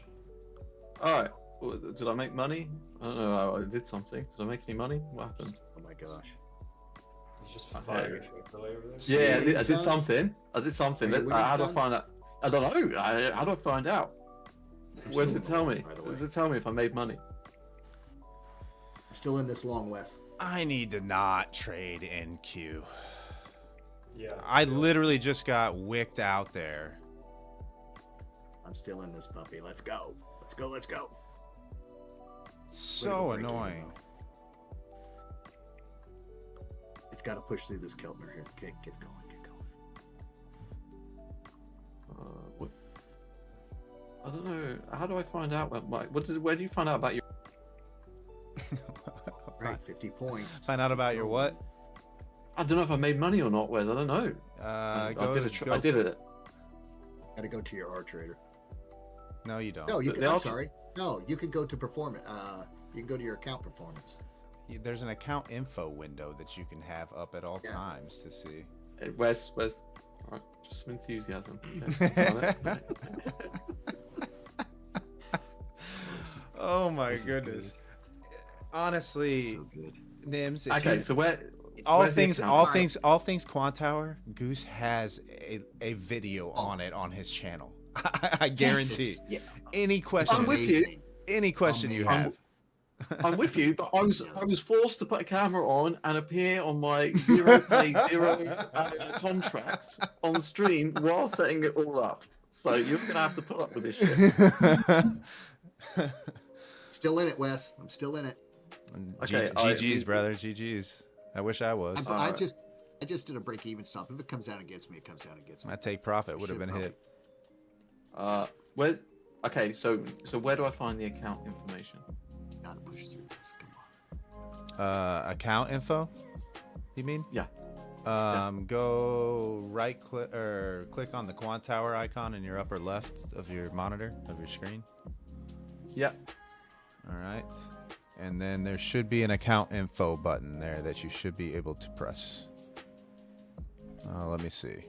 Alright. Well, did I make money? I don't know. I did something. Did I make any money? What happened? Oh my gosh. You just Okay. fire your overlay over there. See Yeah, winning, I did son? something. I did something. Are you winning, How do I son? find out? I don't know. How do I find out? I'm Where does still it tell in, me? by the Where does way. it tell me if I made money? I'm still in this long, Wes. I need to not trade NQ. Yeah. I literally just got wicked out there. I'm still in this puppy. Let's go. Let's go. Let's go. So break even, annoying. It's got to push through this Keltner here. Get going. Get going. What? I don't know. How do I find out where do you find out about your? Right, 50 points. Find out about your what? I don't know if I made money or not, Wes. I don't know. I did it. Got to go to your R trader. No, you don't. No, you But can. they I'm also- sorry. No, you can go to performance. You can go to your account performance. There's an account info window that you can have up at all Yeah. times to see. Hey, Wes. All right, just some enthusiasm. Okay. Oh my This is goodness. This Honestly, is so good. Nims, if Okay, you- so where's the things account? all things Quant Tower, Goose has a video on it on his channel. I guarantee. Yeah. Any question, I'm with you. Amazing. any question you have. I'm with you, but I was forced to put a camera on and appear on my zero pay zero contract on stream while setting it all up. So you're gonna have to put up with this shit. Still in it, Wes. I'm still in it. Okay, GG's, brother. GG's. I wish I was. I Alright. just did a break even stop. If it comes down against me, it comes down against me. My take profit would have Should been hit. Where? Okay, so where do I find the account information? Gotta push through this. Come on. Account info? You mean? Yeah. Go right click or click on the Quant Tower icon in your upper left of your monitor of your screen. Yeah. All right. And then there should be an account info button there that you should be able to press. Let me see.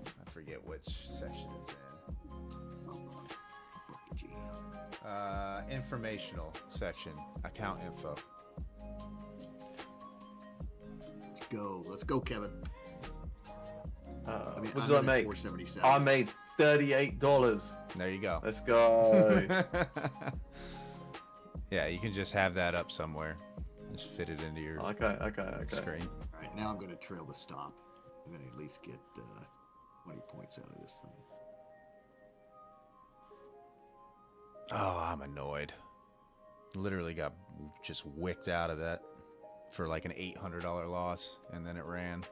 I forget which section it's in. Informational section, account info. Let's go. Let's go, Kevin. What I'm did in I at make? 477. I made $38. There you go. Let's go. Yeah, you can just have that up somewhere. Just fit it into your Okay. screen. All right, now I'm going to trail the stop. I'm going to at least get 20 points out of this thing. Oh, I'm annoyed. Literally got just wicked out of that for like an $800 loss, and then it ran.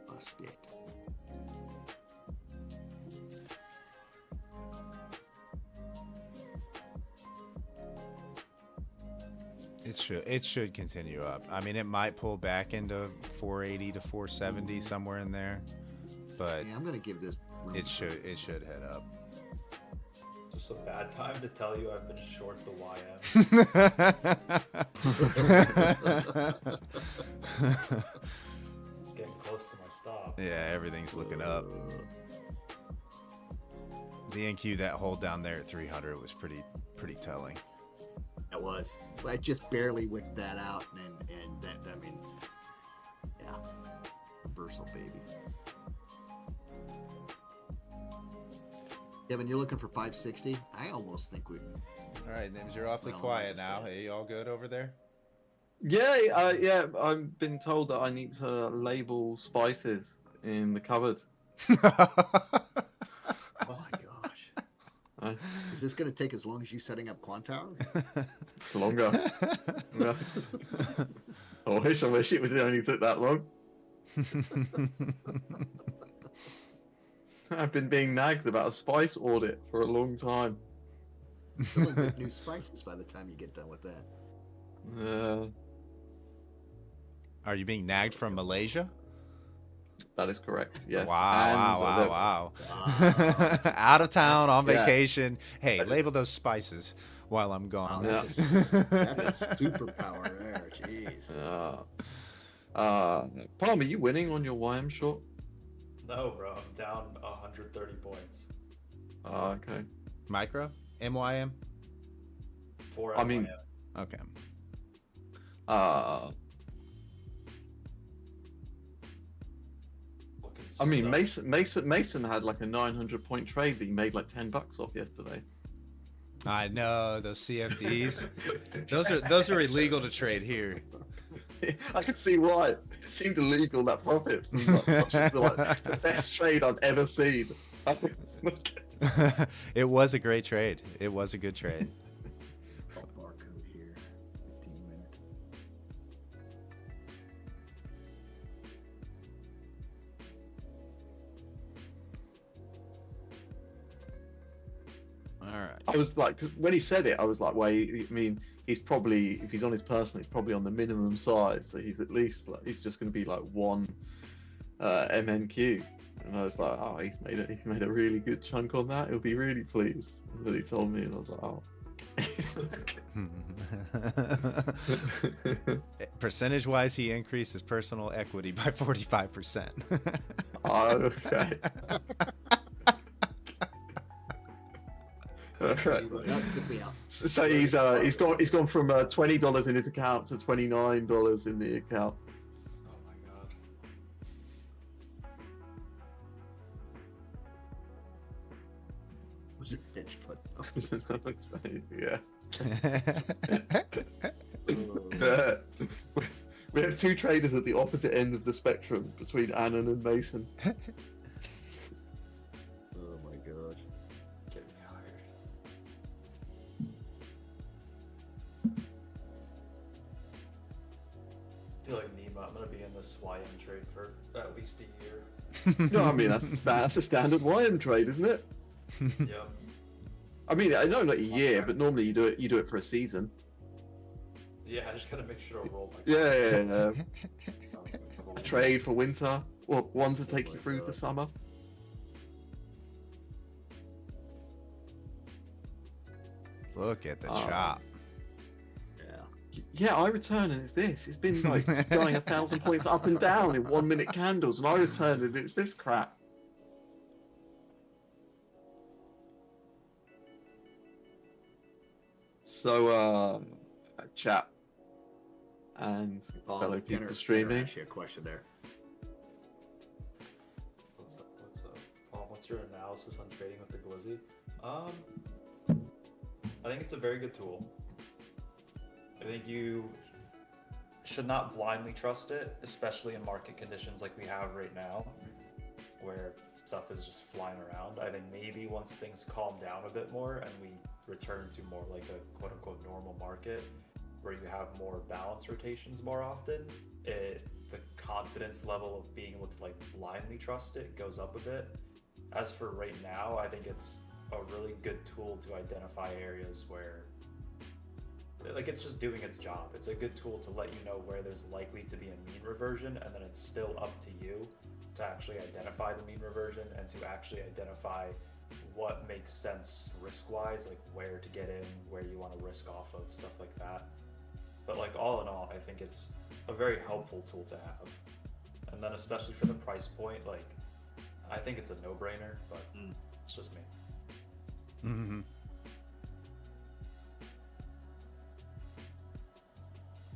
Bust it. It should continue up. I mean, it might pull back into 480 to 470 somewhere in there, but Yeah, I'm going to give this. room it for should head up. Is this a bad time to tell you I've been short the YM? Getting close to my stop. Yeah, everything's looking up. The NQ, that hold down there at 300 was pretty telling. That was. I just barely whipped that out, and that, I mean, yeah. Reversal, baby. Kevin, you're looking for 560? I almost think we. All right, Nims, you're awfully Well, quiet like I now. said. Hey, you all good over there? Yeah. I've been told that I need to label spices in the cupboard. Oh my gosh. Uh, Is this going to take as long as you setting up Quant Tower? longer. Yeah. I wish it would only took that long. I've been being nagged about a spice audit for a long time. They'll invent new spices by the time you get done with that. Are you being nagged from Malaysia? That is correct. Yes. Wow. Out of town on Yeah. vacation. Hey, label those spices while I'm gone. Wow, that's a superpower there. Jeez. Palm, are you winning on your YM short? No, bro, I'm down 130 points. Okay. Micro? MYM? For I mean, Okay. I mean, Mason had like a 900 point trade that he made like $10 off yesterday. I know those CFDs. those are illegal to trade here. I can see why. It seemed illegal, that profit. The best trade I've ever seen. It was a great trade. It was a good trade. Barcode here. 15 minutes. All right. I was like, 'cause when he said it, I was like, well, I mean, he's probably, if he's on his personal, he's probably on the minimum size, so he's at least like, he's just going to be like one MNQ. And I was like, oh, he's made a really good chunk on that. He'll be really pleased. That he told me, and I was like, oh. Percentage wise, he increased his personal equity by 45%. Okay. That took me out. So he's gone from $20 in his account to $29 in the account. Oh my god. Was it pitch foot? Yeah. We have two traders at the opposite end of the spectrum between Annan and Mason. Oh my god. Get me hired. I feel like Nima, I'm gonna be in this YM trade for at least a year. No, I mean that's a standard YM trade, isn't it? Yeah. I mean, I know like a year, but normally you do it for a season. Yeah, I just gotta make sure to roll my Yeah. A trade for winter, or one to take you through to summer. Look at the chop. Yeah, I return and it's this. It's been like going 1,000 points up and down in 1 minute candles, and I return and it's this crap. So, chat and fellow people streaming. Ask you a question there. What's up? Paul, what's your analysis on trading with the Glizzy? I think it's a very good tool. I think you should not blindly trust it, especially in market conditions like we have right now, where stuff is just flying around. I think maybe once things calm down a bit more and we return to more like a quote-unquote normal market where you have more balance rotations more often, the confidence level of being able to like blindly trust it goes up a bit. As for right now, I think it's a really good tool to identify areas where like it's just doing its job. It's a good tool to let you know where there's likely to be a mean reversion, and then it's still up to you to actually identify the mean reversion and to actually identify what makes sense risk-wise, like where to get in, where you want to risk off of, stuff like that. But like all in all, I think it's a very helpful tool to have. And then especially for the price point, like I think it's a no-brainer, but it's just me. Mm-hmm.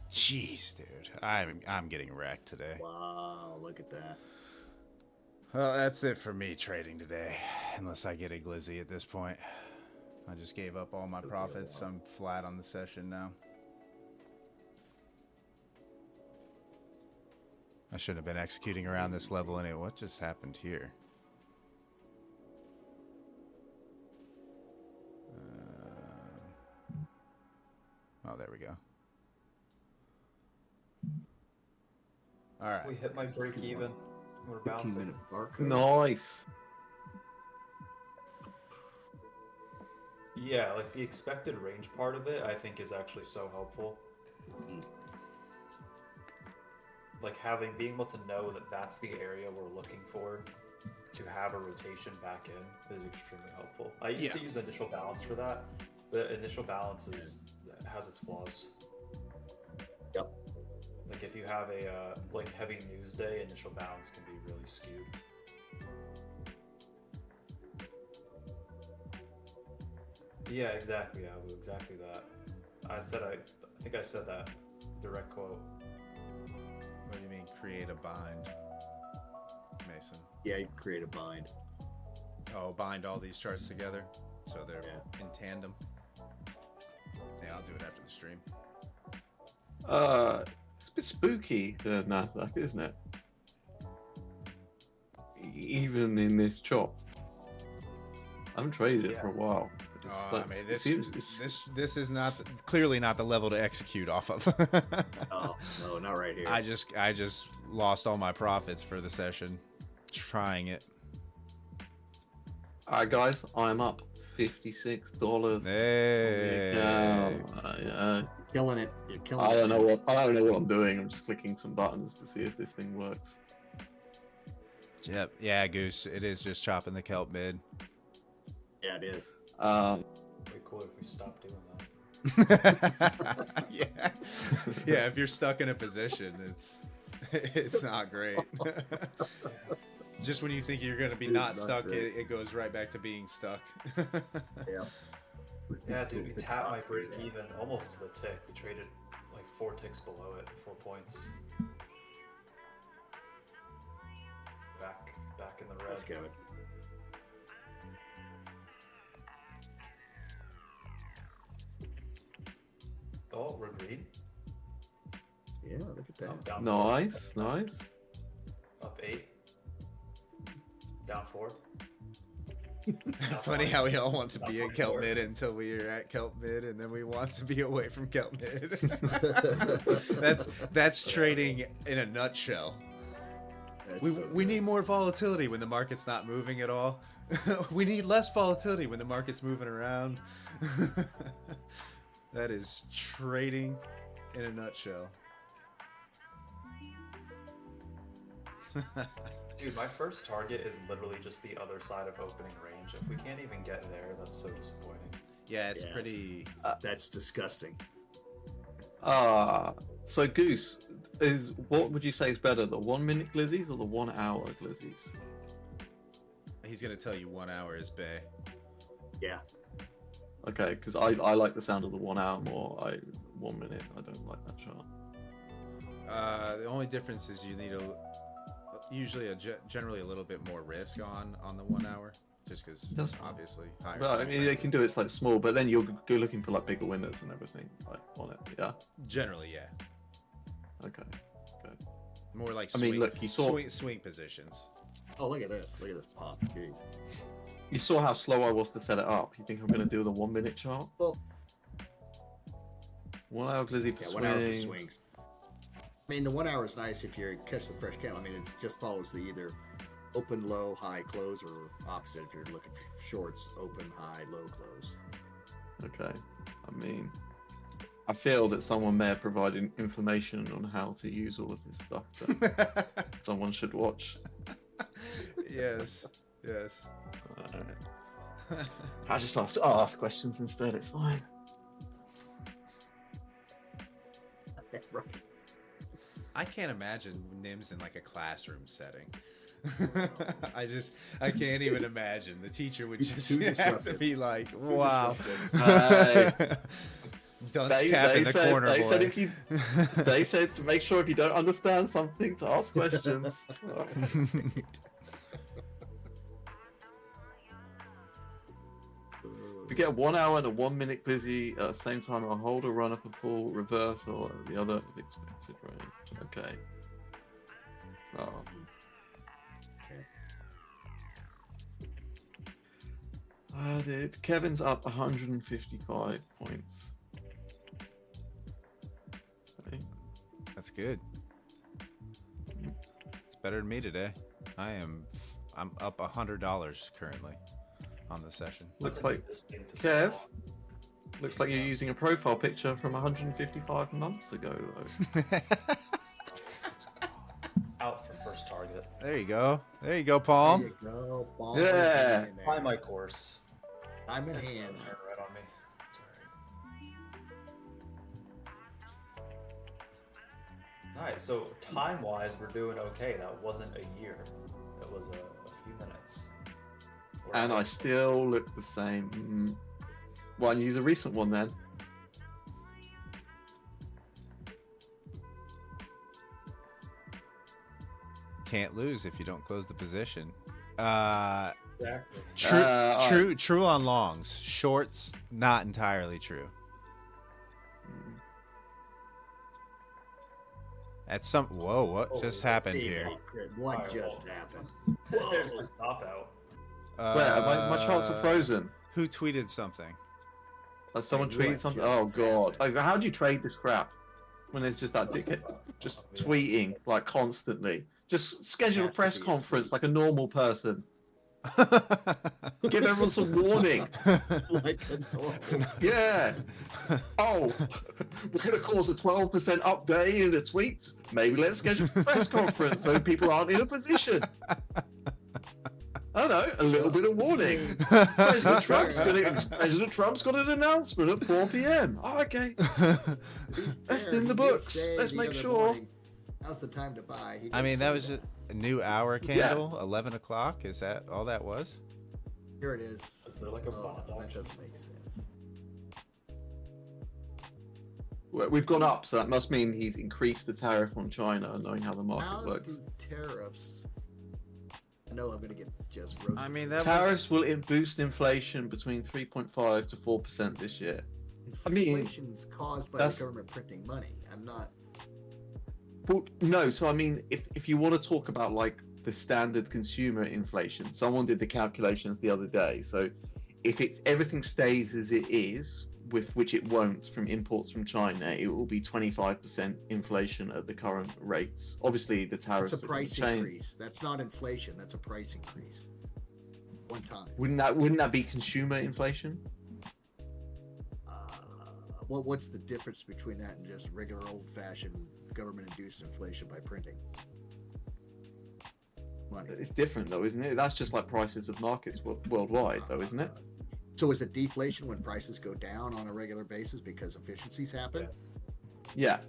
Jeez, dude, I'm getting wrecked today. Wow, look at that. Well, that's it for me trading today, unless I get a glizzy at this point. I just gave up all my profits. I'm flat on the session now. I shouldn't have been executing around this level anyway. What just happened here? Oh, there we go. All right. We hit my break even. We're 15 bouncing. minute barcode. Nice. Yeah, like the expected range part of it, I think is actually so helpful. Like being able to know that that's the area we're looking for to have a rotation back in is extremely helpful. I used to use initial balance for that, but initial balance has its flaws. Yep. Like if you have a like heavy news day, initial balance can be really skewed. Yeah, exactly, Abu. Exactly that. I think I said that direct quote. What do you mean, create a bind, Mason? Yeah, you create a bind. Oh, bind all these charts together so they're in tandem. Yeah, I'll do it after the stream. It's a bit spooky, the Nasdaq, isn't it? Even in this chop. I haven't traded it for a while. I mean, this is not clearly not the level to execute off of. No, not right here. I just lost all my profits for the session trying it. All right, guys, I'm up $56. Hey, Killing it. You're killing I it. don't know what I'm doing. I'm just clicking some buttons to see if this thing works. Yep, yeah, Goose. It is just chopping the kelp mid. Yeah, it is. Way cool if we stop doing that. yeah. If you're stuck in a position, it's not great. Just when you think you're gonna be not stuck, it goes right back to being stuck. Yeah. Yeah, dude, we tapped my break even almost to the tick. We traded like 4 ticks below it, 4 points. Back in the red. Let's go. Oh, we're green. Yeah, look at that. Oh, down Nice, 4. nice. Up 8. Down 4. Funny how we all want to be at kelp mid until we are at kelp mid, and then we want to be away from kelp mid. that's trading in a nutshell. We need more volatility when the market's not moving at all. We need less volatility when the market's moving around. That is trading in a nutshell. Dude, my first target is literally just the other side of opening range. If we can't even get there, that's so disappointing. Yeah, it's pretty... that's disgusting. So Goose, what would you say is better, the 1 minute glizzies or the 1 hour glizzies? He's going to tell you 1 hour is bae. Yeah. Okay, because I like the sound of the 1 hour more. 1 minute, I don't like that chart. The only difference is you need usually generally a little bit more risk on the 1 hour, just because obviously higher. Well, I mean, they can do it like small, but then you'll go looking for like bigger winners and everything like, on it. Yeah. Generally, yeah. Okay. Good. More like look, you saw swing positions. Oh, look at this! Look at this pop. Jeez. You saw how slow I was to set it up. You think I'm going to do the 1 minute chart? Well, 1 hour glizzy for 1 hour for swings. I mean, the 1 hour is nice if you catch the fresh candle. I mean, it just follows the either open, low, high, close, or opposite if you're looking for shorts, open, high, low, close. Okay. I mean, I feel that someone may have provided information on how to use all of this stuff that someone should watch. Yes. I just ask questions instead, it's fine. I can't imagine Nims in like a classroom setting. I can't even imagine. The teacher would just have to be like, wow. Dunce cap in the corner, they boy. said they said to make sure if you don't understand something to ask questions. We get a 1 hour and a 1 minute glizzy at the same time. I'll hold a runner for full reverse or the other expected range. Okay. Oh. Dude, Kevin's up 155 points. Okay. That's good. It's better than me today. I'm up $100 currently on the session. Looks like This thing to Kev. sell. Looks like you're using a profile picture from 155 months ago. Though. Out for first target. There you go. There you go, There Palm. you go. Ball Yeah. in hand Buy there. my course. I'm in It's hands. gonna hurt right on me. It's alright. Alright, so time-wise, we're doing okay. That wasn't a year. It was a few minutes. Or And I less. still look the same. Why don't you use a recent one then? Can't lose if you don't close the position. Exactly. True on longs. Shorts, not entirely true. Mm. At some whoa, what Oh, just let's happened See, here? what Alright, just well. happened? There's my stop out. Where? My charts are frozen. Who tweeted something? Someone Hey, tweeted what something. just Oh god! happened? How do you trade this crap when there's just that dickhead just tweeting like constantly? Just schedule a Has to press be a conference tweet. like a normal person. Give everyone some warning. Like a normal. Yeah. Oh, we're gonna cause a 12% update in the tweets. Maybe let's schedule a press conference so people aren't in a position. I don't know, a little bit of warning. President Trump's got an announcement at 4 p.m. Oh, okay. That's in the books. Let's make sure. Now's the time to buy. He I did mean, say that was a new hour candle, 11 o'clock. Is that all that was? Here it is. Is there like a Oh, bond that option? doesn't make sense. We've gone up, so that must mean he's increased the tariff on China, knowing how the How market works. do tariffs? I know I'm going to get just roasted. I mean, for that this. Tariffs will boost inflation between 3.5 to 4% this year. I mean, Inflation's caused by the that's- government printing money. I'm not. Well, no, so I mean, if you want to talk about like the standard consumer inflation, someone did the calculations the other day. So if everything stays as it is, with which it won't from imports from China, it will be 25% inflation at the current rates. Obviously, the tariffs That's a are gonna price change. increase. That's not inflation. That's a price increase. One time. Wouldn't that be consumer inflation? What's the difference between that and just regular old-fashioned government-induced inflation by printing money? It's different though, isn't it? That's just like prices of markets worldwide, though, isn't it? So is it deflation when prices go down on a regular basis because efficiencies happen? Yeah.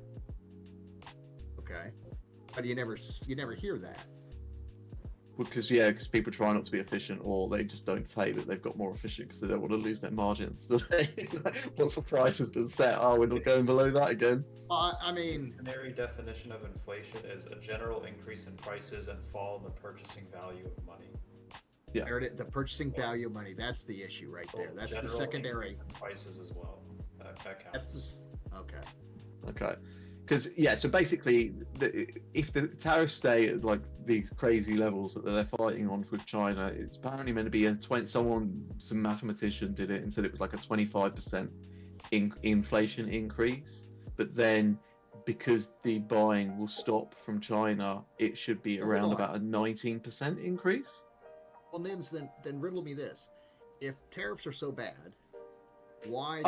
Okay, but you never hear that. Because people try not to be efficient, or they just don't say that they've got more efficient because they don't want to lose their margins. So once the price has been set, we're not going below that again. I mean, Dictionary definition of inflation is a general increase in prices and fall in the purchasing value of money. Yeah. there it is, the purchasing value of money. That's the issue right there. So That's the general secondary. increase in prices as well. That counts. That's the okay. Okay. Because so basically, if the tariffs stay at like these crazy levels that they're fighting on with China, it's apparently meant to be some mathematician did it and said it was like a 25% inflation increase. But then, because the buying will stop from China, it should be Hold around on. about a 19% increase. Well, Nims, then riddle me this: if tariffs are so bad, why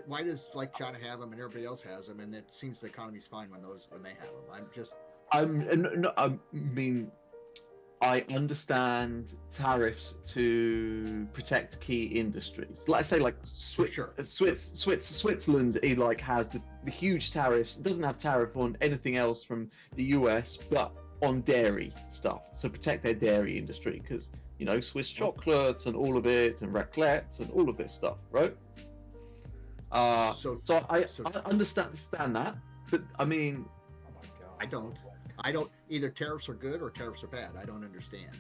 why does like China have them and everybody else has them, and it seems the economy's fine when they have them? I mean, I understand tariffs to protect key industries. Like I say, like Switzerland, it like has the huge tariffs. It doesn't have tariff on anything else from the US, but on dairy stuff. So protect their dairy industry because Swiss chocolates and all of it, and raclette and all of this stuff, right? So I understand that, but I mean, Oh my god. I don't. Either tariffs are good or tariffs are bad. I don't understand.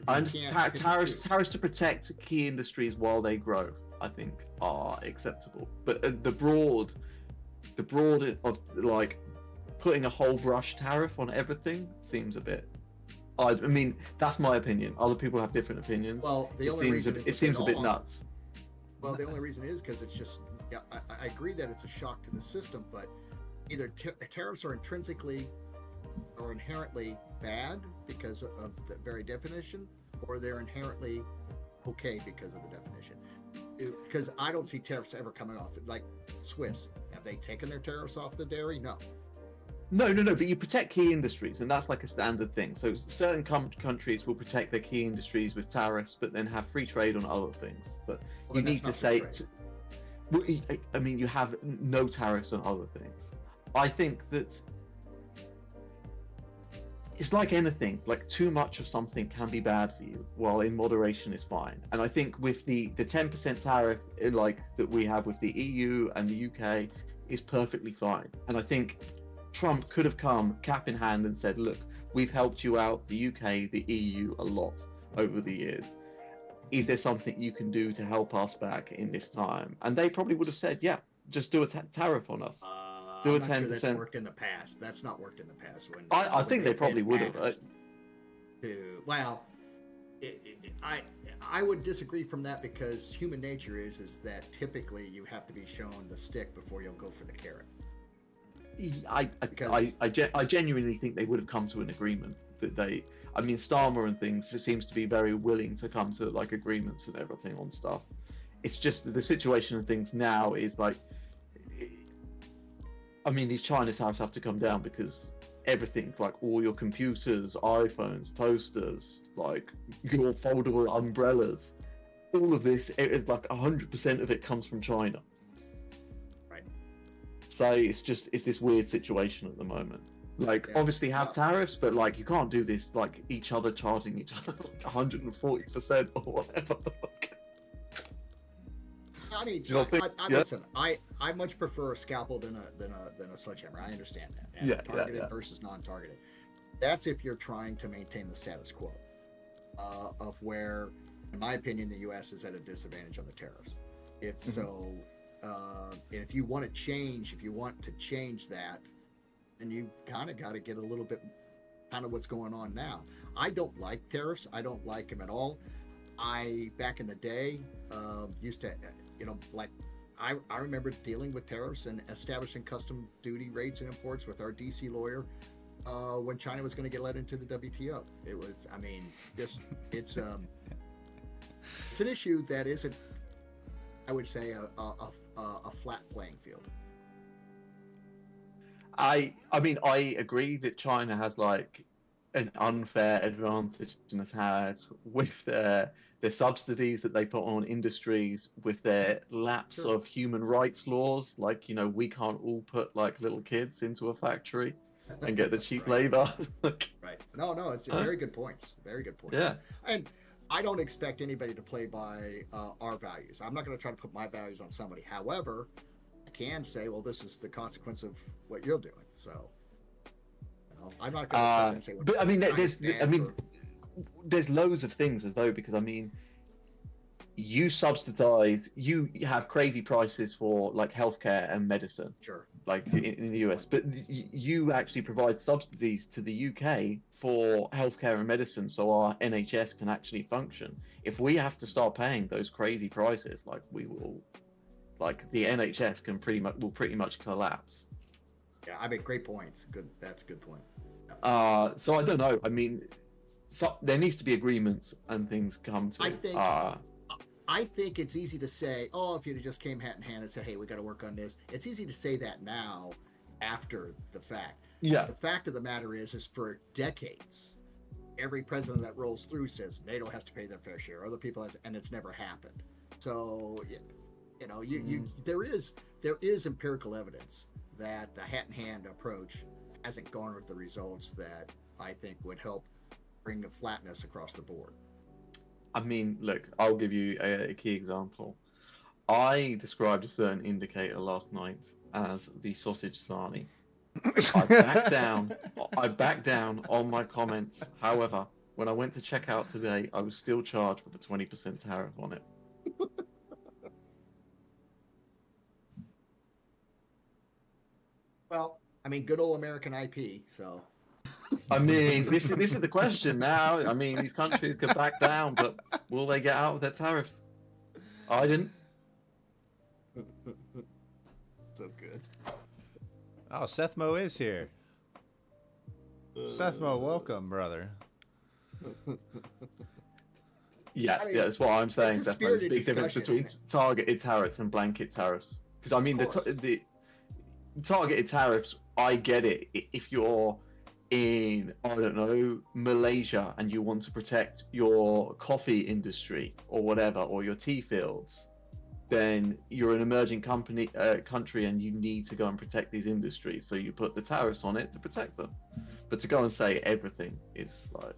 I understand tariffs to protect key industries while they grow, I think, are acceptable. But the broad of like putting a whole brush tariff on everything seems a bit. I mean, that's my opinion. Other people have different opinions. Well, the only reason it seems a bit nuts. Well, the only reason is because it's just. Yeah, I agree that it's a shock to the system, but either tariffs are intrinsically or inherently bad because of the very definition, or they're inherently okay because of the definition. Because I don't see tariffs ever coming off. Like Swiss, have they taken their tariffs off the dairy? No. No. But you protect key industries, and that's like a standard thing. So certain countries will protect their key industries with tariffs, but then have free trade on other things. But Well, you then need to that's not say, free trade. well, I mean, you have no tariffs on other things. I think that it's like anything. Like too much of something can be bad for you, while in moderation is fine. And I think with the 10% tariff, like that we have with the EU and the UK, is perfectly fine. And I think Trump could have come cap in hand and said, look, we've helped you out, the UK, the EU, a lot over the years. Is there something you can do to help us back in this time? And they probably would have said, yeah, just do a tariff on us. Do I'm a not sure 10%. that's worked in the past. That's not worked in the past. I when think they they've probably been would have. asked well, I would disagree from that because human nature is that typically you have to be shown the stick before you'll go for the carrot. I genuinely think they would have come to an agreement that they. I mean, Starmer and things seems to be very willing to come to like agreements and everything on stuff. It's just the situation of things now is like. I mean, these China tariffs have to come down because everything, like all your computers, iPhones, toasters, like your foldable umbrellas, all of this, it's like 100% of it comes from China. Right. So it's this weird situation at the moment. Like, Yeah. obviously have tariffs, but like you can't do this like each other charging each other like 140% or whatever. I mean, listen. I much prefer a scalpel than a sledgehammer. I understand that. And targeted versus non-targeted. That's if you're trying to maintain the status quo of where, in my opinion, the U.S. is at a disadvantage on the tariffs. If you want to change that, then you kind of got to get a little bit kind of what's going on now. I don't like tariffs. I don't like them at all. Back in the day, used to. I remember dealing with tariffs and establishing custom duty rates and imports with our DC lawyer when China was going to get let into the WTO. It was, I mean, it's an issue that isn't, I would say, a flat playing field. I mean, I agree that China has like an unfair advantage and has had with their subsidies that they put on industries, with their lapse of human rights laws. Like, you know, we can't all put like little kids into a factory and get the cheap labor. Right. No, it's very good points. Very good points. Yeah. And I don't expect anybody to play by our values. I'm not going to try to put my values on somebody. However, I can say, well, this is the consequence of what you're doing. So, I'm not going to sit there and say. But I mean, there's loads of things as though, because I mean, you have crazy prices for like healthcare and medicine, like in the US, but you actually provide subsidies to the UK for healthcare and medicine, so our NHS can actually function. If we have to start paying those crazy prices, like we will, like the NHS will pretty much collapse. Yeah, I mean, great points. Good, that's a good point. So I don't know. I mean, there needs to be agreements and things come to. I think it's easy to say, oh, if you just came hat in hand and said, hey, we got to work on this. It's easy to say that now, after the fact. Yeah. The fact of the matter is for decades, every president that rolls through says NATO has to pay their fair share. Other people have, and it's never happened. So, there is empirical evidence that the hat in hand approach hasn't garnered the results that I think would help bring the flatness across the board. I mean, look, I'll give you a key example. I described a certain indicator last night as the sausage sarnie. I backed down on my comments. However, when I went to check out today, I was still charged with a 20% tariff on it. Well, I mean, good old American IP, so. I mean, this is the question now. I mean, these countries could back down, but will they get out of their tariffs? I didn't. So good. Oh, Seth Mo is here. Seth Mo, welcome, brother. Yeah, I mean, yeah, that's what I'm saying. it's a Definitely, there's a spirited big difference discussion, between targeted tariffs and blanket tariffs. Because I mean, course. the targeted tariffs, I get it. If you're in, I don't know, Malaysia, and you want to protect your coffee industry or whatever, or your tea fields, then you're an emerging country, and you need to go and protect these industries. So you put the tariffs on it to protect them. But to go and say everything is like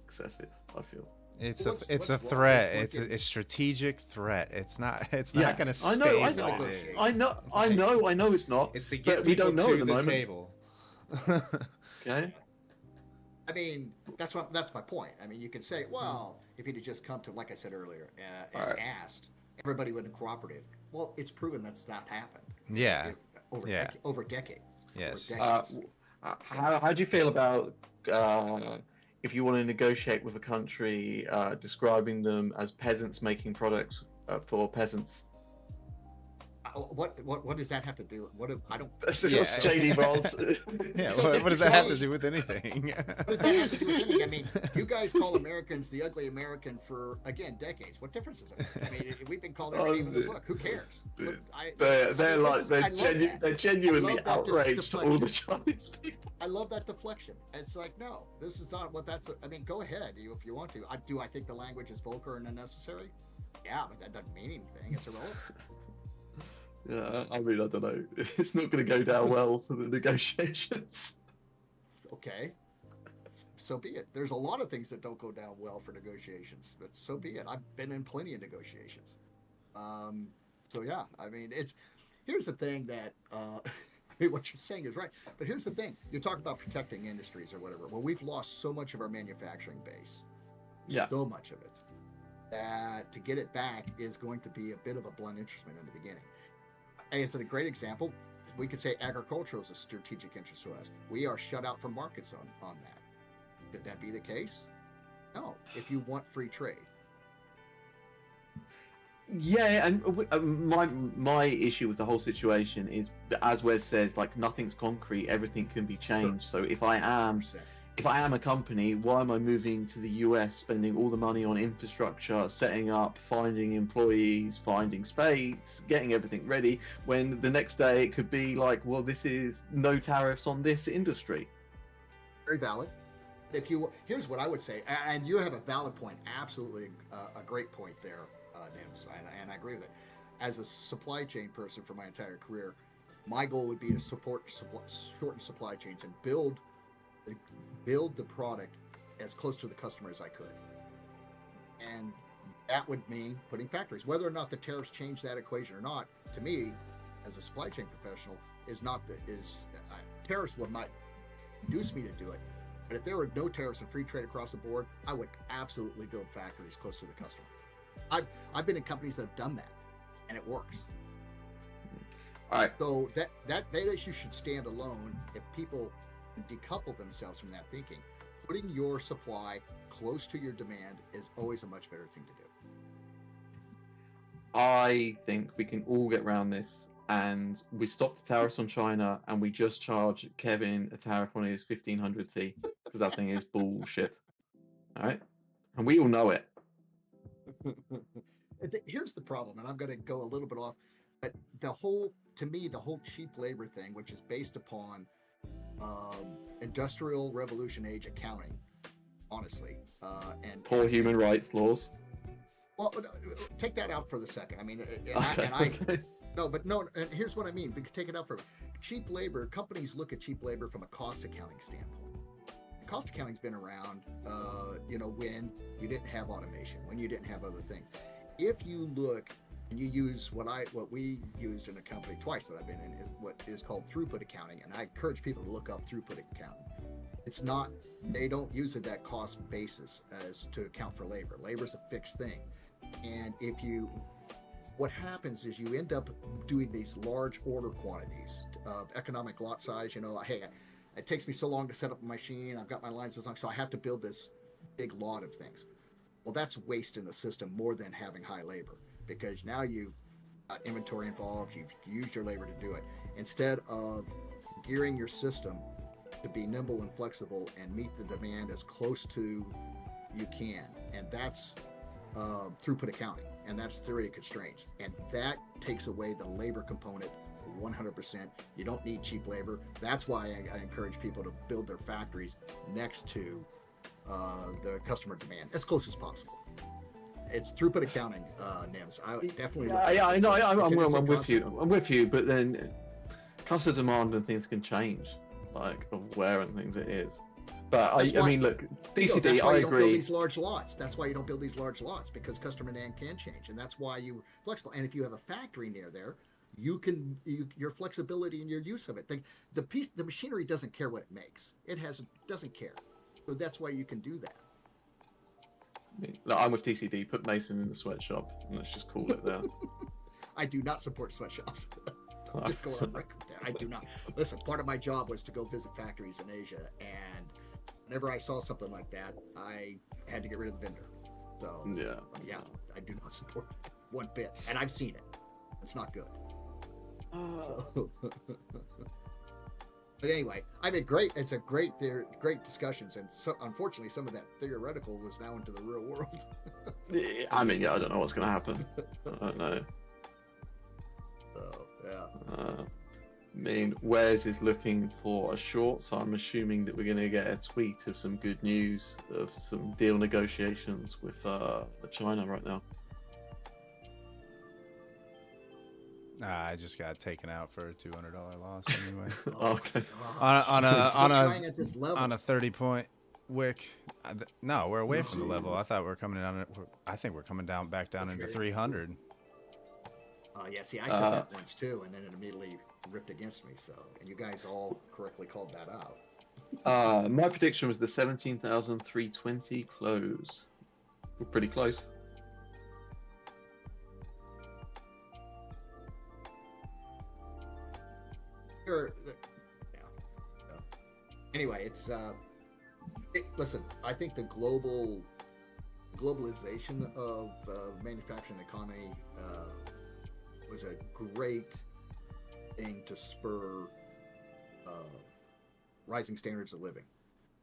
excessive, I feel. It's What's a wrong threat. with It's fucking- a strategic threat. It's not Yeah, going to I know, stay I what know, it is. I know it's not. It's to but get we people don't know to at the the moment. table. Okay. I mean, that's my point. I mean, you could say, well, if he'd have just come to, like I said earlier, and Alright. asked, everybody would have cooperated. Well, it's proven that's not happened. Yeah. Over Yeah. over decades. Yes. Over decades. How do you feel about if you want to negotiate with a country, describing them as peasants making products for peasants? What does that have to do? I don't. That's Yeah. just JD Rolls. Yeah. Does What does that have to change- do with anything? What does that have to do with anything? I mean, you guys call Americans the ugly American for, again, decades. What difference is it? I mean, we've been called every name in the book. Who cares? Look, They're genuinely I love that outraged all the deflection. Chinese people. I love that deflection. It's like, no, this is not what that's. I mean, go ahead if you want to. I think the language is vulgar and unnecessary. Yeah, but that doesn't mean anything. It's irrelevant. Yeah, I mean, I don't know. It's not going to go down well for the negotiations. Okay, so be it. There's a lot of things that don't go down well for negotiations, but so be it. I've been in plenty of negotiations. So yeah, I mean, here's the thing that I mean, what you're saying is right, but here's the thing: you talk about protecting industries or whatever. Well, we've lost so much of our manufacturing base, so much of it, that to get it back is going to be a bit of a blunt instrument in the beginning. As a great example, we could say agriculture is a strategic interest to us. We are shut out from markets on that. Could that be the case? No. If you want free trade. Yeah, and my issue with the whole situation is, as Wes says, like, nothing's concrete, everything can be changed. So if I am 100%. a company, why am I moving to the US, spending all the money on infrastructure, setting up, finding employees, finding space, getting everything ready, when the next day it could be like, well, this is no tariffs on this industry. Very valid. Here's what I would say, and you have a valid point, absolutely a great point there, Nims, and I agree with it. As a supply chain person for my entire career, my goal would be to shorten supply chains and build the product as close to the customer as I could. And that would mean putting factories. Whether or not the tariffs change that equation or not, to me, as a supply chain professional, tariffs might induce me to do it. But if there were no tariffs and free trade across the board, I would absolutely build factories close to the customer. I've been in companies that have done that, and it works. All right. So that issue should stand alone if people decouple themselves from that thinking. Putting your supply close to your demand is always a much better thing to do. I think we can all get around this, and we stop the tariffs on China, and we just charge Kevin a tariff on his 1500T, because that thing is bullshit. All right? And we all know it. Here's the problem, and I'm going to go a little bit off, but the whole cheap labor thing, which is based upon industrial revolution age accounting, honestly, and Poor human rights laws. well, take that out for the second. I mean, Okay. No, and here's what I mean. We could take it out for cheap labor. Companies look at cheap labor from a cost accounting standpoint. Cost accounting's been around, when you didn't have automation, when you didn't have other things. If you look and you use what we used in a company twice that I've been in, is what is called throughput accounting, and I encourage people to look up throughput accounting. It's not, they don't use it that cost basis as to account for labor. Labor's a fixed thing, and what happens is you end up doing these large order quantities of economic lot size. Hey, it takes me so long to set up a machine. I've got my lines as long, so I have to build this big lot of things. Well, that's waste in the system more than having high labor, because now you've got inventory involved. You've used your labor to do it. Instead of gearing your system to be nimble and flexible and meet the demand as close to you can. And that's throughput accounting, and that's theory of constraints, and that takes away the labor component 100%. You don't need cheap labor. That's why I encourage people to build their factories next to the customer demand as close as possible. It's throughput accounting, NIMS. I would definitely. Yeah, I know. I'm with concept. you. I'm with you, but then customer demand and things can change, like of where and things it is. But I mean, look, DCD, that's why I you don't build agree. these large lots. That's why you don't build these large lots, because customer demand can change, and that's why you're flexible. And if you have a factory near there, you can your flexibility and your use of it. The machinery doesn't care what it makes. Doesn't care. So that's why you can do that. Look, I'm with DCD. Put Mason in the sweatshop, and let's just call it there. I do not support sweatshops. Just go on record there. I do not. Listen, part of my job was to go visit factories in Asia, and whenever I saw something like that, I had to get rid of the vendor. So yeah, I do not support that one bit, and I've seen it. It's not good. So, but anyway, I mean, great. It's a great discussions, and so, unfortunately, some of that theoretical is now into the real world. I mean, I don't know what's going to happen. I don't know. So yeah. I mean, Wes is looking for a short, so I'm assuming that we're going to get a tweet of some good news of some deal negotiations with China right now. I just got taken out for a $200 loss anyway. Okay. on At this level. a 30-point wick. No, we're away from the level. I thought we were coming down. I think we're coming down back down into 300. Yeah, see, I said that once too, and then it immediately ripped against me. So, and you guys all correctly called that out. My prediction was the 17,320 close. We're pretty close. Anyway, it's listen. I think the globalization of manufacturing economy was a great thing to spur rising standards of living.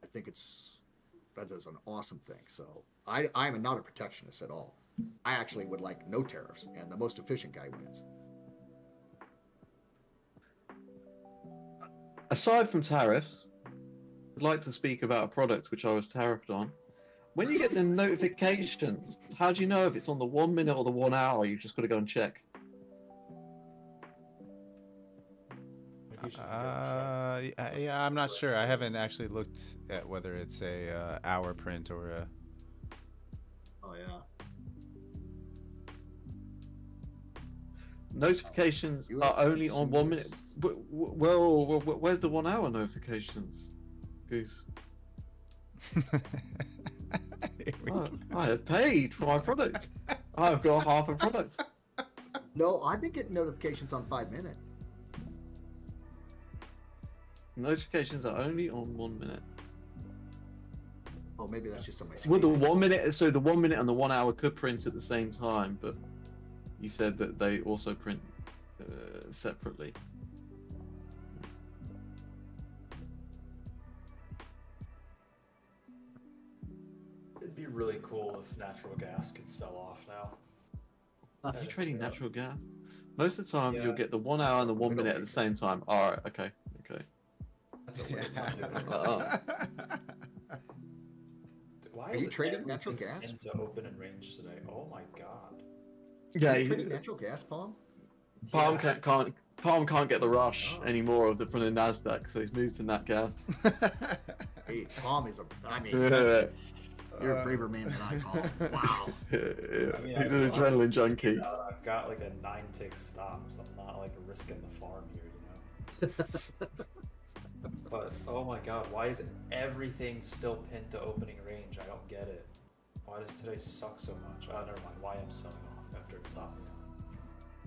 I think that is an awesome thing. So I'm not a protectionist at all. I actually would like no tariffs, and the most efficient guy wins. Aside from tariffs, I'd like to speak about a product which I was tariffed on. When you get the notifications, how do you know if it's on the 1 minute or the 1 hour? You've just got to go and check. Yeah, I'm not sure. I haven't actually looked at whether it's a hour print or a. Oh yeah. Notifications are only on 1 minute. Well, where's the 1 hour notifications, Goose? I have paid for my product. I've got half a product. No, I've been getting notifications on 5 minute. Notifications are only on 1 minute. Oh, maybe that's just on my screen. Well, the 1 minute, so the 1 minute and the 1 hour could print at the same time, but you said that they also print separately. It'd be really cool if natural gas could sell off now. Are you trading natural gas? Most of the time, Yeah. you'll get the 1 hour and the 1 minute at the same time. All right, okay. That's a weird one. Why Are is you trading everything natural gas? into open and range today? Oh my god. Yeah, Are you trading natural gas, Palm? Palm can't get the rush anymore from the Nasdaq, so he's moved to nat gas. Hey, Palm is Yeah. you're a braver man than I, Palm. Wow. I mean, He's an adrenaline junkie. I've got like a 9-tick stop, so I'm not like risking the farm here, you know. But oh my god, why is everything still pinned to opening range? I don't get it. Why does today suck so much? Oh, never mind. Why I'm selling off after it stopped me.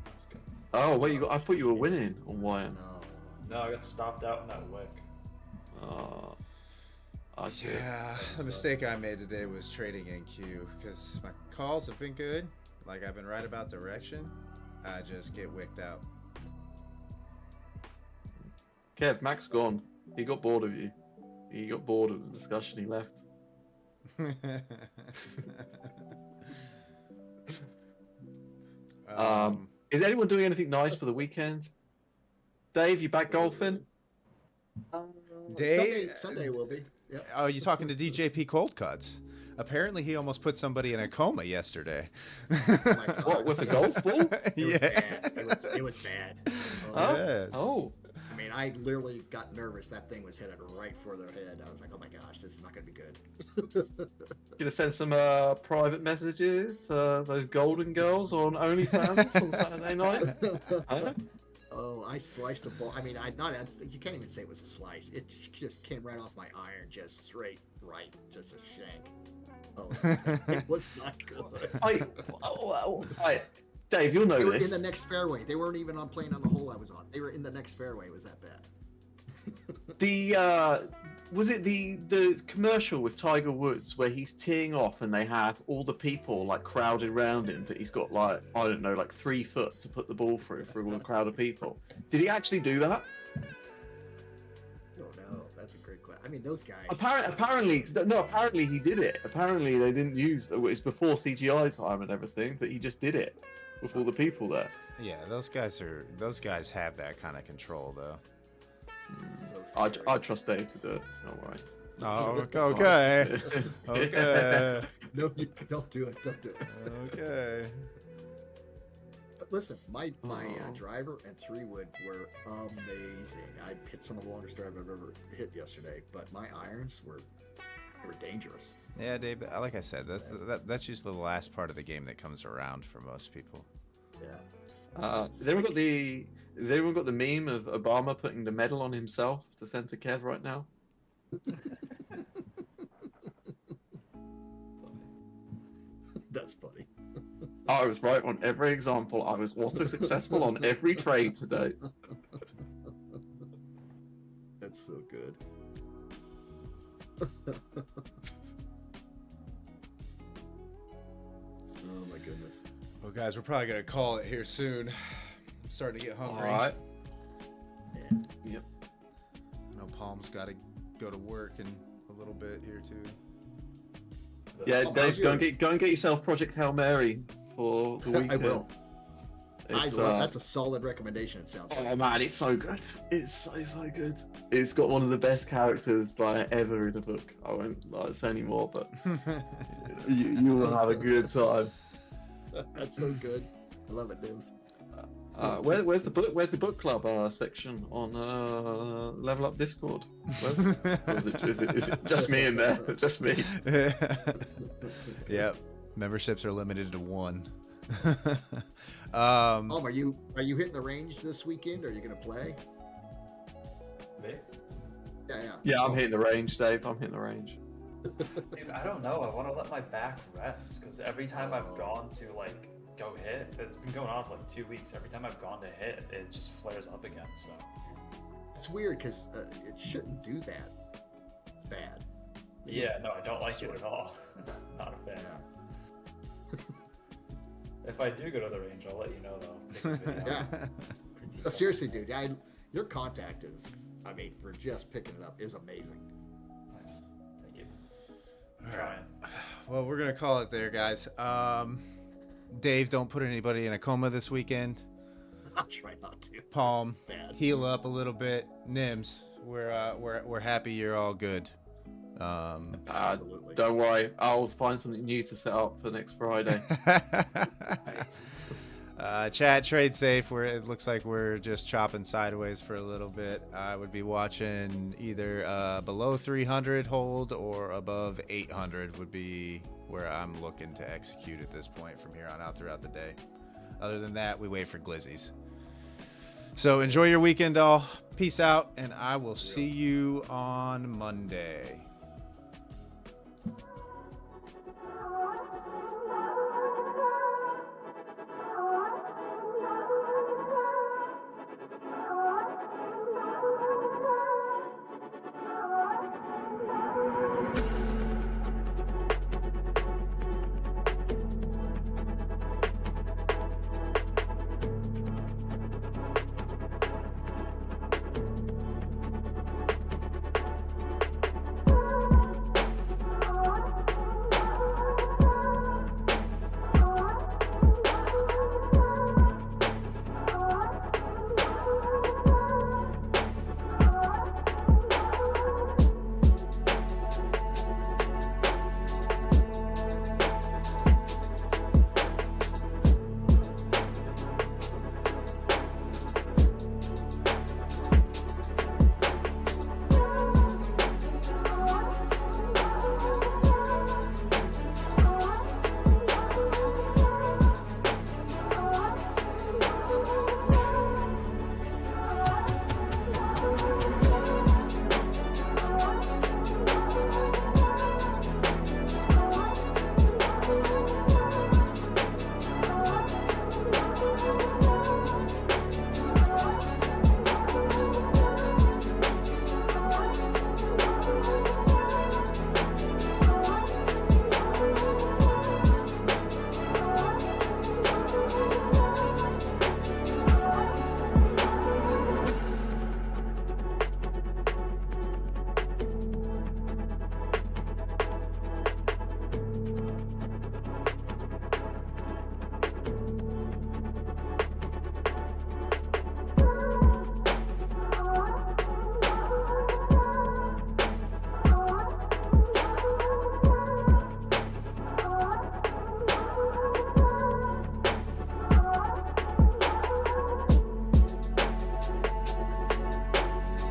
That's good. Oh wait, I thought you were winning on YM. No, I got stopped out in that wick. I see. Yeah, the mistake I made today was trading NQ because my calls have been good. Like I've been right about direction. I just get wicked out. Kev, Mac's gone. He got bored of you. He got bored of the discussion. He left. Is anyone doing anything nice for the weekend? Dave, you back golfing? Dave, Sunday will be. Yep. Oh, you talking to DJP Cold Cuts? Apparently, he almost put somebody in a coma yesterday. Oh my God. What, with a golf ball? It was bad. Huh? Yes. Oh. I mean, I literally got nervous. That thing was headed right for their head. I was like, oh my gosh, this is not going to be good. Gonna send some private messages to those golden girls on OnlyFans on Saturday night? Huh? Oh, I sliced a ball. I mean, you can't even say it was a slice. It just came right off my iron, just straight right, just a shank. Oh, it was not good. Dave, you'll know They were this. in the next fairway. They weren't even playing on the hole I was on. They were in the next fairway. It was that bad. Was it the commercial with Tiger Woods where he's teeing off and they have all the people like crowded around him that he's got like, I don't know, like 3 foot to put the ball through for all the crowd of people? Did he actually do that? Oh no, that's a great question. I mean, those guys. Apparently he did it. Apparently they didn't use it's before CGI time and everything, that he just did it with all the people there. Yeah, those guys have that kind of control though. So I trust Dave to do it. Don't worry. Oh, okay. Okay. No, don't do it. Don't do it. Okay. But listen, my driver and 3-wood were amazing. I hit some of the longest drive I've ever hit yesterday, but my irons were dangerous. Yeah, Dave. Like I said, that's usually the last part of the game that comes around for most people. Yeah. Has everyone got the meme of Obama putting the medal on himself to send to Kev right now? That's funny. I was right on every example. I was also successful on every trade today. That's so good. Oh my goodness. Well, guys, we're probably gonna call it here soon. I'm starting to get hungry. All right. Yeah. Yep. I know Palm's got to go to work in a little bit here too. Yeah, Oh, Dave, go and get yourself Project Hail Mary for the weekend. I will. It's, That's a solid recommendation. It sounds like. Oh man, it's so good. It's so good. It's got one of the best characters like ever in a book. I won't say any more, but you will have a good time. That's so good. I love it, Dims. Where's the book club section on Level Up Discord? Is it just me in there? Just me. Yep. Memberships are limited to 1. Are you hitting the range this weekend? Are you going to play? Me? Yeah. Yeah, I'm hitting the range, Dave. I'm hitting the range. Dude, I don't know. I want to let my back rest because every time I've gone to like go hit, it's been going on for like 2 weeks. Every time I've gone to hit, it just flares up again. So It's weird because it shouldn't do that. It's bad. yeah, no, I don't like it at all. Not a fan. Yeah. If I do go to the range, I'll let you know though. Take a video. Yeah. It's pretty No, seriously, dude. Your contact is, for just picking it up, is amazing. Nice. Thank you. All Trying. right. Well, we're gonna call it there, guys. Dave, don't put anybody in a coma this weekend. I'll try not to. Palm, It's bad. heal up a little bit. Nims, we're happy you're all good. Absolutely. Don't worry, I'll find something new to set up for next Friday. Chat, trade safe. It looks like we're just chopping sideways for a little bit. I would be watching either below 300 hold or above 800 would be where I'm looking to execute at this point from here on out throughout the day. Other than that, we wait for glizzies. So enjoy your weekend, all. Peace out, and I will see you on Monday.